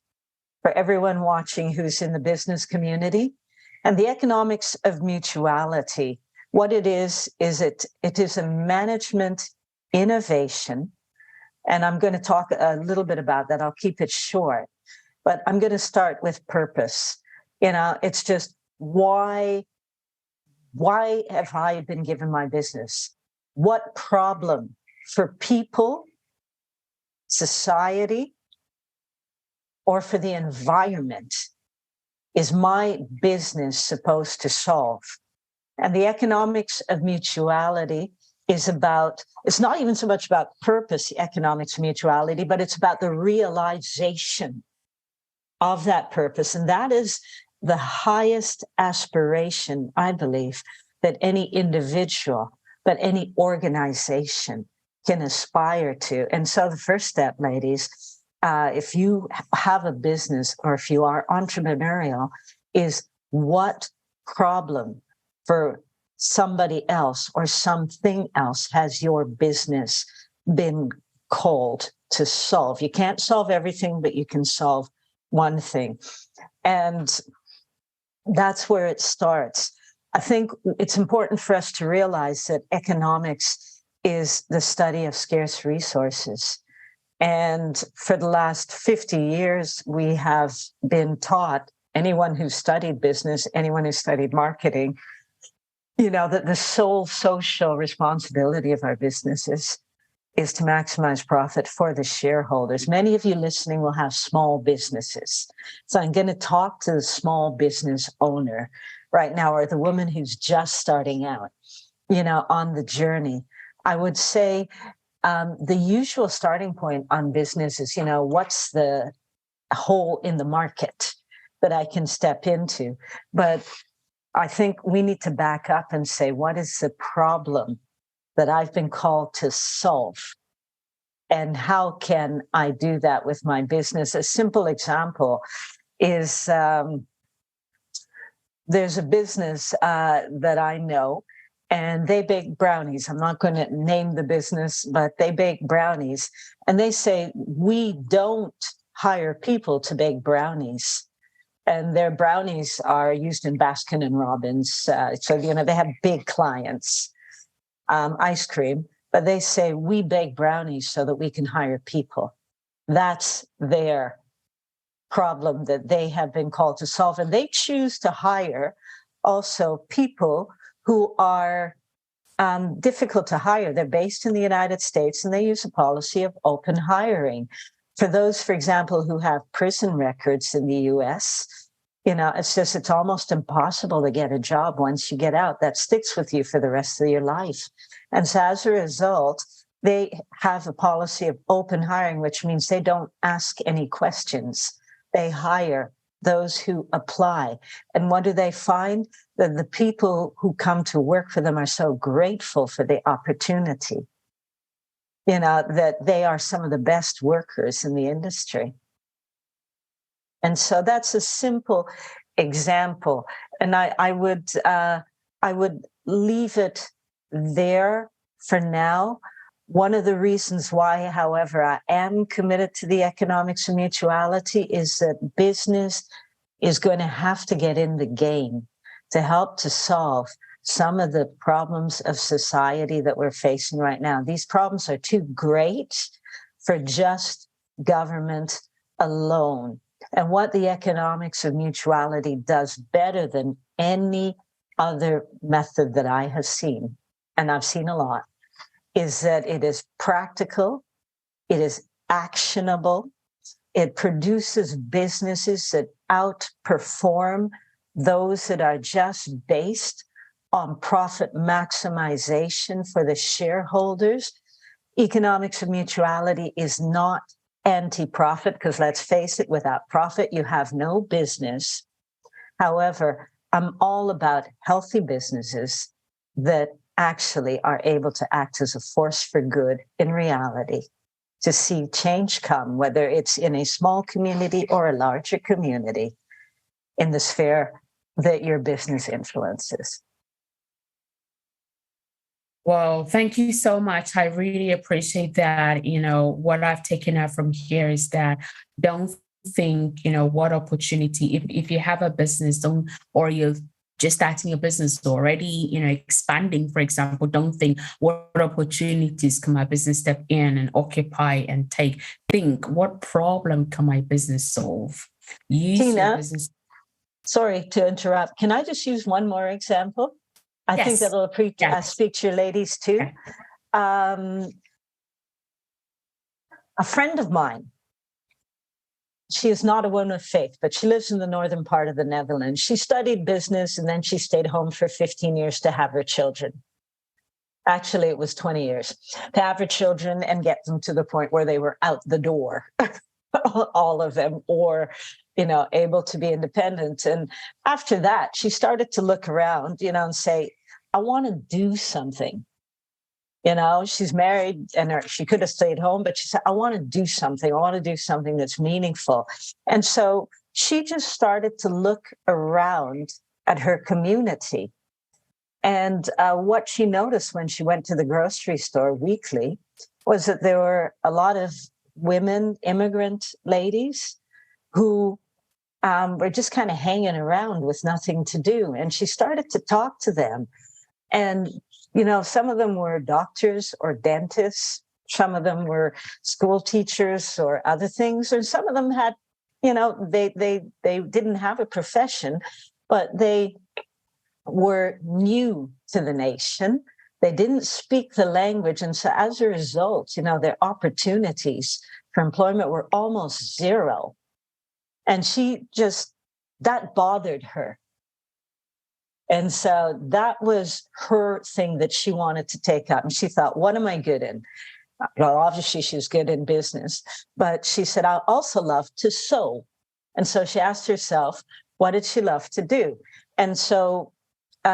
Speaker 2: For everyone watching who's in the business community, and the economics of mutuality, what it is it is a management innovation. And I'm going to talk a little bit about that. I'll keep it short, but I'm going to start with purpose. It's just why have I been given my business? What problem for people, society, or for the environment is my business supposed to solve? And the economics of mutuality it's not even so much about purpose, the economics of mutuality, but it's about the realization of that purpose. And that is the highest aspiration, I believe, that any individual, that any organization can aspire to. And so the first step, ladies, if you have a business or if you are entrepreneurial, is what problem for somebody else or something else has your business been called to solve? You can't solve everything, but you can solve one thing. And that's where it starts. I think it's important for us to realize that economics is the study of scarce resources. And for the last 50 years, we have been taught, anyone who studied business, anyone who studied marketing, that the sole social responsibility of our businesses is to maximize profit for the shareholders. Many of you listening will have small businesses. So I'm going to talk to the small business owner right now, or the woman who's just starting out, on the journey. I would say the usual starting point on business is, what's the hole in the market that I can step into? But I think we need to back up and say, what is the problem that I've been called to solve? And how can I do that with my business? A simple example is there's a business that I know, and they bake brownies. I'm not going to name the business, but they bake brownies. And they say, we don't hire people to bake brownies. And their brownies are used in Baskin and Robbins. So, they have big clients, ice cream, but they say we bake brownies so that we can hire people. That's their problem that they have been called to solve. And they choose to hire also people who are difficult to hire. They're based in the United States, and they use a policy of open hiring. For those, for example, who have prison records in the US, it's almost impossible to get a job once you get out. That sticks with you for the rest of your life. And so as a result, they have a policy of open hiring, which means they don't ask any questions. They hire those who apply. And what do they find? That the people who come to work for them are so grateful for the opportunity, that they are some of the best workers in the industry. And so that's a simple example. And I would leave it there for now. One of the reasons why, however, I am committed to the economics of mutuality is that business is going to have to get in the game to help to solve some of the problems of society that we're facing right now. These problems are too great for just government alone. And what the economics of mutuality does better than any other method that I have seen, and I've seen a lot, is that it is practical, it is actionable, it produces businesses that outperform those that are just based on profit maximization for the shareholders. Economics of mutuality is not anti-profit, because let's face it, without profit, you have no business. However, I'm all about healthy businesses that actually are able to act as a force for good in reality, to see change come, whether it's in a small community or a larger community, in the sphere that your business influences.
Speaker 1: Well, thank you so much. I really appreciate that. What I've taken out from here is that don't think, what opportunity, if you have a business, don't, or you're just starting a business already, expanding, for example, don't think what opportunities can my business step in and occupy and take. Think, what problem can my business solve? Use
Speaker 2: Tina,
Speaker 1: your business.
Speaker 2: Sorry to interrupt. Can I just use one more example? I think that'll speak to your ladies too. Okay. A friend of mine, she is not a woman of faith, but she lives in the northern part of the Netherlands. She studied business, and then she stayed home for 15 years to have her children. Actually, it was 20 years to have her children and get them to the point where they were out the door, all of them, or, able to be independent. And after that, she started to look around, and say, I want to do something. She's married, and she could have stayed home, but she said, I want to do something. I want to do something that's meaningful. And so she just started to look around at her community. And what she noticed when she went to the grocery store weekly was that there were a lot of women, immigrant ladies, who were just kind of hanging around with nothing to do. And she started to talk to them. And some of them were doctors or dentists. Some of them were school teachers or other things. Or some of them had, they didn't have a profession, but they were new to the nation. They didn't speak the language. And so as a result, their opportunities for employment were almost zero. And that bothered her. And so that was her thing that she wanted to take up. And she thought, what am I good in? Well, obviously she was good in business, but she said, I also love to sew. And so she asked herself, what did she love to do? And so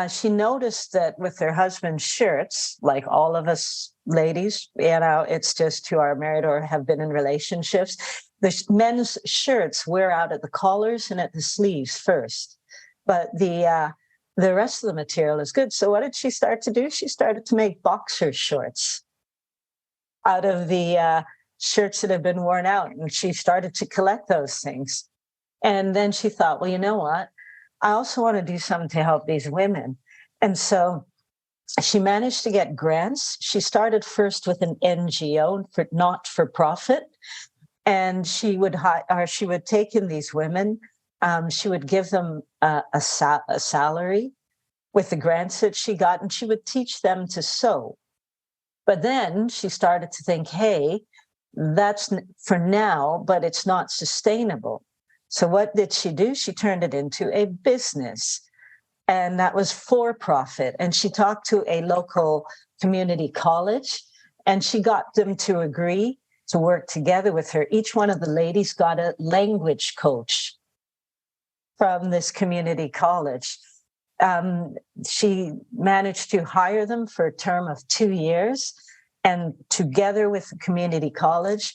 Speaker 2: she noticed that with her husband's shirts, like all of us ladies, it's just who are married or have been in relationships, the men's shirts wear out at the collars and at the sleeves first. But the rest of the material is good. So what did she start to do? She started to make boxer shorts out of the shirts that have been worn out. And she started to collect those things. And then she thought, well, you know what? I also want to do something to help these women. And so she managed to get grants. She started first with an NGO, not for profit. And she would take in these women. She would give them a salary with the grants that she got, and she would teach them to sew. But then she started to think, hey, that's for now, but it's not sustainable. So what did she do? She turned it into a business, and that was for profit. And she talked to a local community college, and she got them to agree to work together with her. Each one of the ladies got a language coach from this community college. She managed to hire them for a term of 2 years, and together with the community college,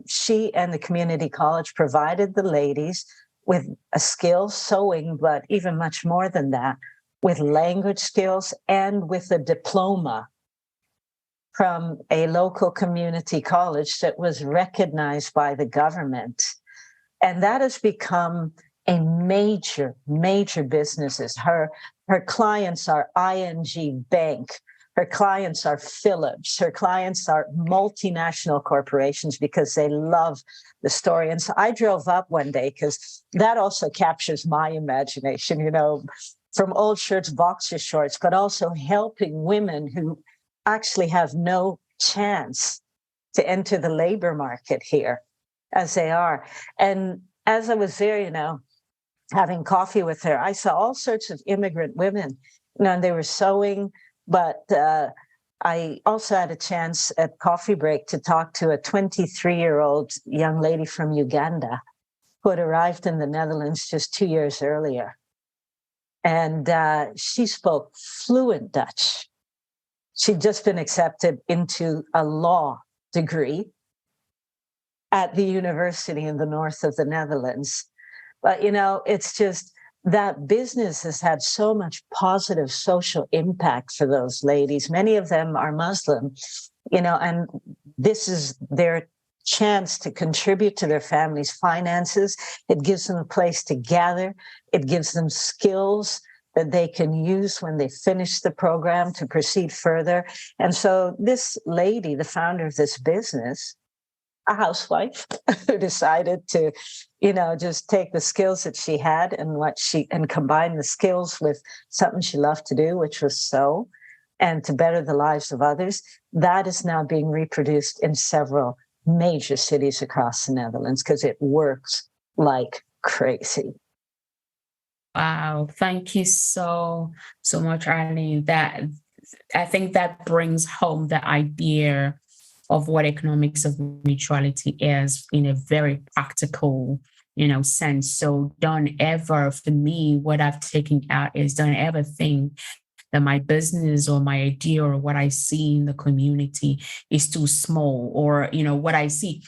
Speaker 2: she and the community college provided the ladies with a skill, sewing, but even much more than that, with language skills and with a diploma from a local community college that was recognized by the government. And that has become a major, major businesses. Her clients are ING Bank. Her clients are Philips. Her clients are multinational corporations because they love the story. And so I drove up one day because that also captures my imagination, from old shirts, boxer shorts, but also helping women who actually have no chance to enter the labor market here as they are. And as I was there, having coffee with her, I saw all sorts of immigrant women, and they were sewing. But I also had a chance at coffee break to talk to a 23-year-old young lady from Uganda who had arrived in the Netherlands just 2 years earlier. And she spoke fluent Dutch. She'd just been accepted into a law degree at the university in the north of the Netherlands. But, it's just that business has had so much positive social impact for those ladies. Many of them are Muslim, and this is their chance to contribute to their families' finances. It gives them a place to gather. It gives them skills that they can use when they finish the program to proceed further. And so this lady, the founder of this business, a housewife who decided to, just take the skills that she had and combine the skills with something she loved to do, which was sew, and to better the lives of others. That is now being reproduced in several major cities across the Netherlands because it works like crazy.
Speaker 1: Wow, thank you so much, Arleen. I think that brings home the idea of what economics of mutuality is in a very practical, sense. So don't ever, for me, what I've taken out is don't ever think that my business or my idea or what I see in the community is too small, or what I see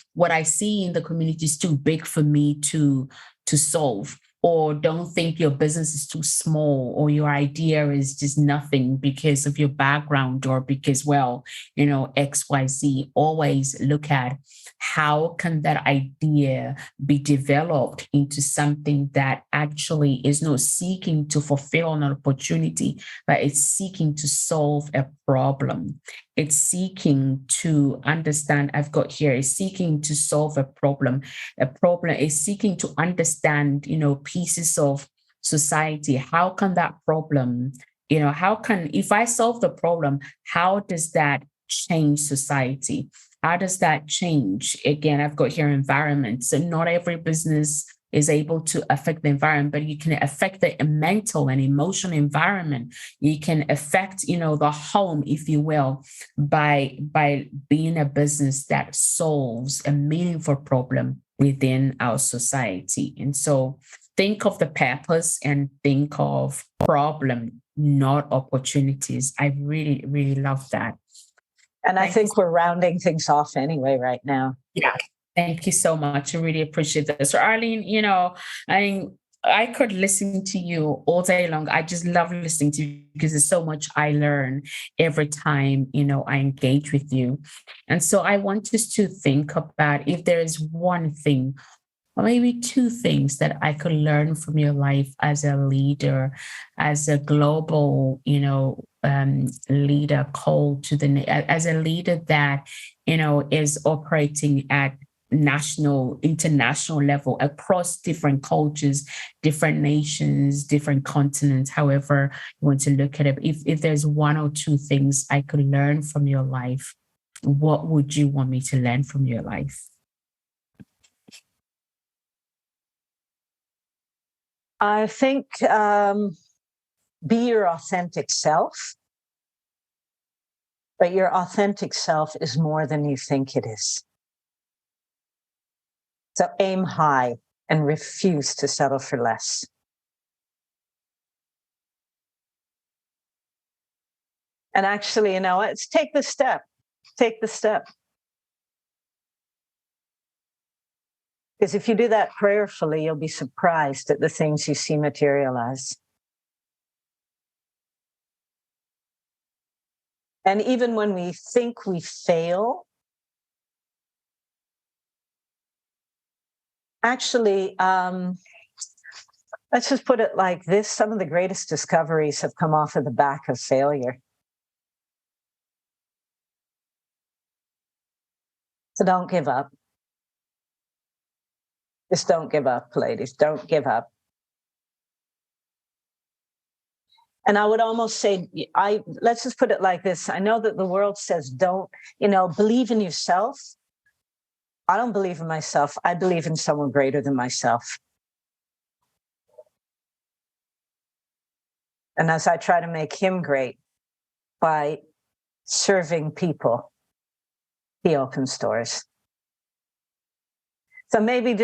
Speaker 1: in the community is too big for me to solve. Or don't think your business is too small or your idea is just nothing because of your background or because, XYZ. Always look at how can that idea be developed into something that actually is not seeking to fulfill an opportunity, but it's seeking to solve a problem. It's seeking to understand, it's seeking to solve a problem. A problem is seeking to understand, pieces of society. How can that problem how can, if I solve the problem, how does that change society? How does that change? Again, I've got here environment. So not every business is able to affect the environment, but you can affect the mental and emotional environment. You can affect, the home, if you will, by being a business that solves a meaningful problem within our society. And so think of the purpose and think of problem, not opportunities. I really, really love that.
Speaker 2: And I think we're rounding things off anyway right now.
Speaker 1: Yeah. Thank you so much. I really appreciate that. So, Arleen, I could listen to you all day long. I just love listening to you because there's so much I learn every time, I engage with you. And so I want us to think about if there is one thing or maybe two things that I could learn from your life as a leader, as a global, leader called to as a leader that, is operating at national, international level across different cultures, different nations, different continents, however you want to look at it. If there's one or two things I could learn from your life, what would you want me to learn from your life?
Speaker 2: I think be your authentic self, but your authentic self is more than you think it is. So aim high and refuse to settle for less. And actually, let's take the step. Take the step. Because if you do that prayerfully, you'll be surprised at the things you see materialize. And even when we think we fail, actually, let's just put it like this. Some of the greatest discoveries have come off of the back of failure. So don't give up. Just don't give up, ladies. Don't give up. And I would almost say, let's just put it like this. I know that the world says, don't, believe in yourself. I don't believe in myself. I believe in someone greater than myself. And as I try to make him great by serving people, he opens doors. So maybe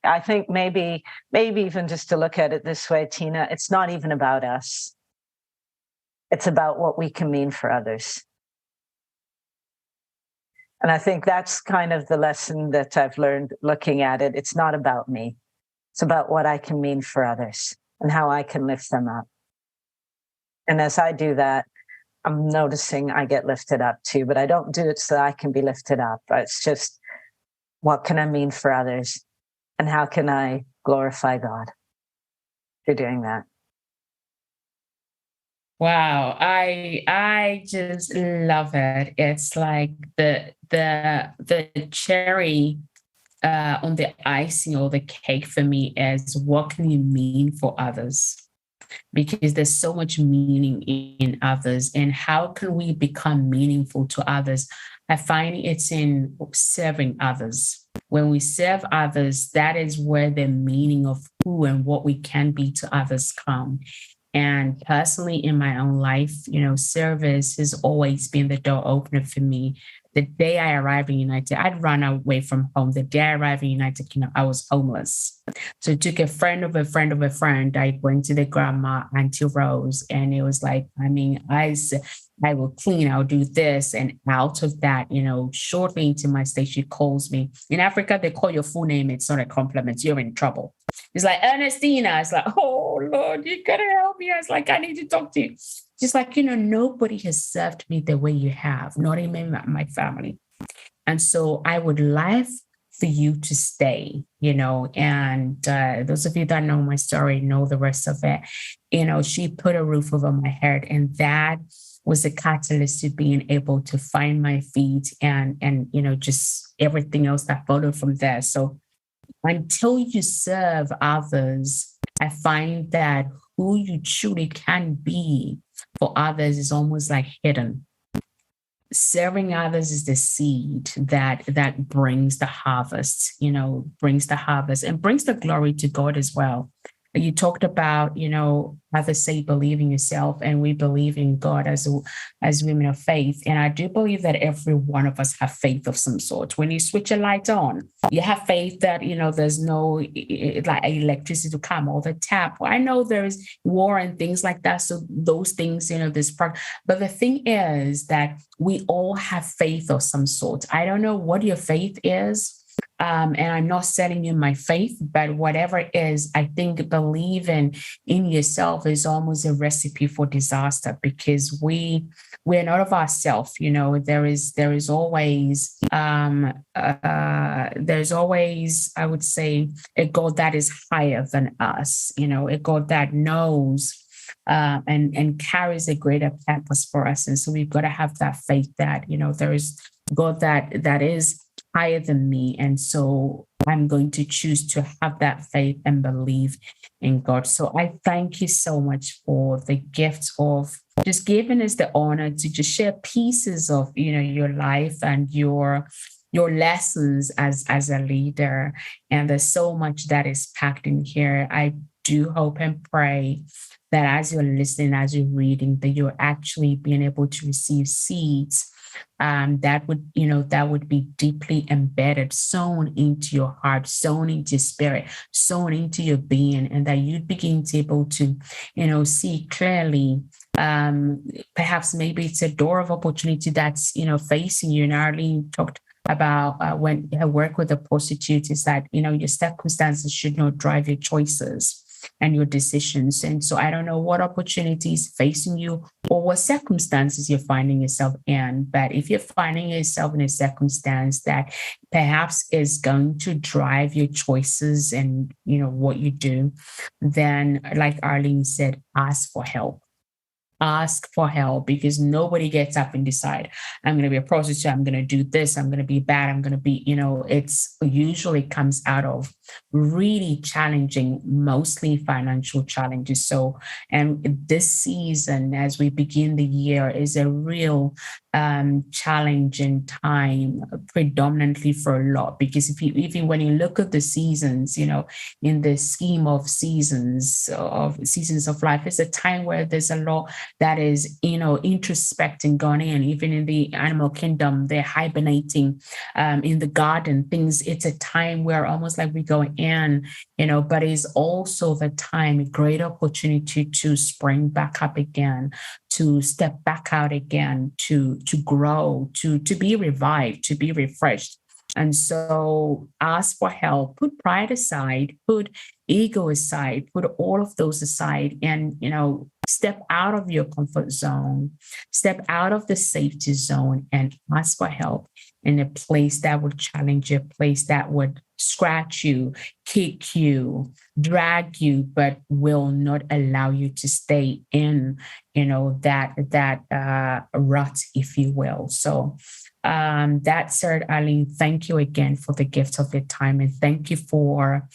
Speaker 2: I think maybe even just to look at it this way, Tina, it's not even about us. It's about what we can mean for others. And I think that's kind of the lesson that I've learned looking at it. It's not about me. It's about what I can mean for others and how I can lift them up. And as I do that, I'm noticing I get lifted up too, but I don't do it so I can be lifted up. It's just, what can I mean for others? And how can I glorify God through doing that?
Speaker 1: Wow, I just love it. It's like the cherry on the icing or the cake for me is what can you mean for others? Because there's so much meaning in others, and how can we become meaningful to others? I find it's in serving others. When we serve others, that is where the meaning of who and what we can be to others come. And personally, in my own life, service has always been the door opener for me. The day I arrived in United, I'd run away from home. The day I arrived in United Kingdom, I was homeless. So it took a friend of a friend of a friend. I went to the grandma, Auntie Rose, and it was like, I will clean, I'll do this. And out of that, shortly into my stay, she calls me. In Africa, they call your full name. It's not a compliment. You're in trouble. It's like, Ernestina. It's like, oh, Lord, you gotta help me. I was like, I need to talk to you. Just like, nobody has served me the way you have, not even my family. And so I would love for you to stay, and those of you that know my story know the rest of it. She put a roof over my head, and that was a catalyst to being able to find my feet and just everything else that followed from there. So until you serve others, I find that who you truly can be for others is almost like hidden. Serving others is the seed that brings the harvest, brings the harvest and brings the glory to God as well. You talked about, others say believe in yourself, and we believe in God as women of faith. And I do believe that every one of us have faith of some sort. When you switch a light on, you have faith that, there's no like electricity to come or the tap. Well, I know there is war and things like that. So those things, but the thing is that we all have faith of some sort. I don't know what your faith is. And I'm not selling you my faith, but whatever it is, I think believing in yourself is almost a recipe for disaster, because we're not of ourselves. There's always I would say a God that is higher than us. A God that knows and carries a greater purpose for us. And so we've got to have that faith that, there is God that is higher than me. And so I'm going to choose to have that faith and believe in God. So I thank you so much for the gift of just giving us the honor to just share pieces of, your life and your lessons as a leader. And there's so much that is packed in here. I do hope and pray that as you're listening, as you're reading, that you're actually being able to receive seeds that would be deeply embedded, sown into your heart, sown into your spirit, sown into your being, and that you'd begin to able to, see clearly. Perhaps maybe it's a door of opportunity that's facing you. And Arleen talked about when her work with a prostitute is that your circumstances should not drive your choices and your decisions. And so I don't know what opportunities facing you or what circumstances you're finding yourself in. But if you're finding yourself in a circumstance that perhaps is going to drive your choices and what you do, then like Arleen said, ask for help. Ask for help, because nobody gets up and decide, I'm going to be a prostitute, I'm going to do this, I'm going to be bad, I'm going to be, it's usually comes out of really challenging, mostly financial challenges. So, and this season, as we begin the year, is a real challenging time, predominantly for a lot, because even when you look at the seasons, in the scheme of seasons of life, it's a time where there's a lot that is, introspecting, going in. Even in the animal kingdom, they're hibernating. In the garden, it's a time where almost like we go in, but it's also the time, a great opportunity to spring back up again, to step back out again, to grow, to be revived, to be refreshed. And so ask for help, put pride aside, put ego aside, put all of those aside, and, step out of your comfort zone, step out of the safety zone and ask for help in a place that would challenge you, a place that would scratch you, kick you, drag you, but will not allow you to stay in, that rut, if you will. So that said, Arleen, thank you again for the gift of your time, and thank you for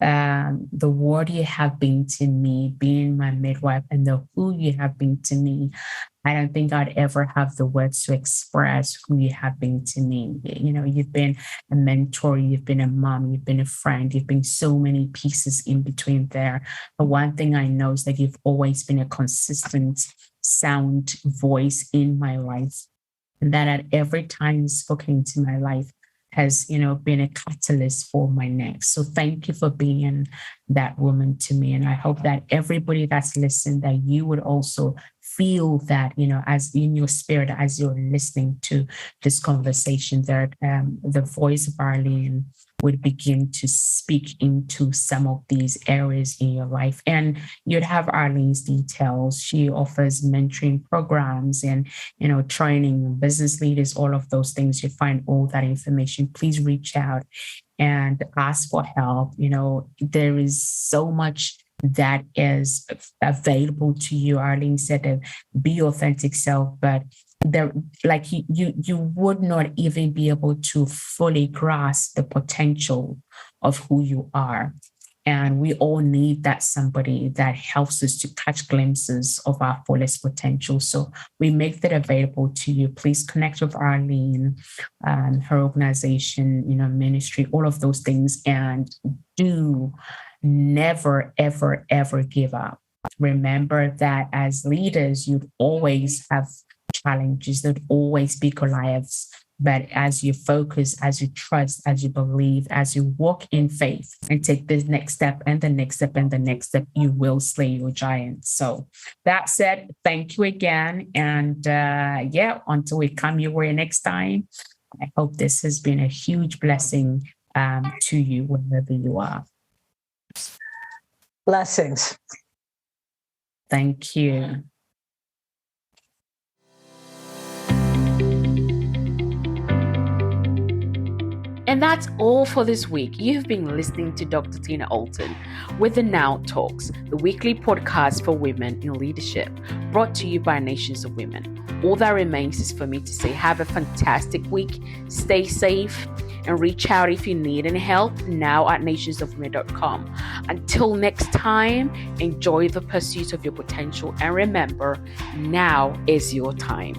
Speaker 1: the word you have been to me, being my midwife, and the who you have been to me. I don't think I'd ever have the words to express who you have been to me. You've been a mentor, you've been a mom, you've been a friend, you've been so many pieces in between there. But one thing I know is that you've always been a consistent sound voice in my life, and that at every time you've spoken into my life has, been a catalyst for my next. So thank you for being that woman to me. And I hope that everybody that's listening, that you would also feel that, as in your spirit, as you're listening to this conversation, that the voice of Arleen would begin to speak into some of these areas in your life. And you'd have Arleen's details. She offers mentoring programs and, training business leaders, all of those things. You find all that information. Please reach out and ask for help. There is so much that is available to you. Arleen said, be your authentic self, but there, like you would not even be able to fully grasp the potential of who you are And we all need that somebody that helps us to catch glimpses of our fullest potential. So we make that available to you. Please connect with Arleen, her organization, ministry, all of those things. And do never, ever, ever give up. Remember that as leaders, you'd always have challenges, there'd always be Goliaths. But as you focus, as you trust, as you believe, as you walk in faith and take this next step and the next step and the next step, you will slay your giants. So that said, thank you again. And until we come your way next time, I hope this has been a huge blessing to you wherever you are.
Speaker 2: Blessings.
Speaker 1: Thank you. And that's all for this week. You've been listening to Dr. Tina Alton with the Now Talks, the weekly podcast for women in leadership, brought to you by Nations of Women. All that remains is for me to say have a fantastic week, stay safe, and reach out if you need any help now at nationsofwomen.com. Until next time, enjoy the pursuit of your potential, and remember, now is your time.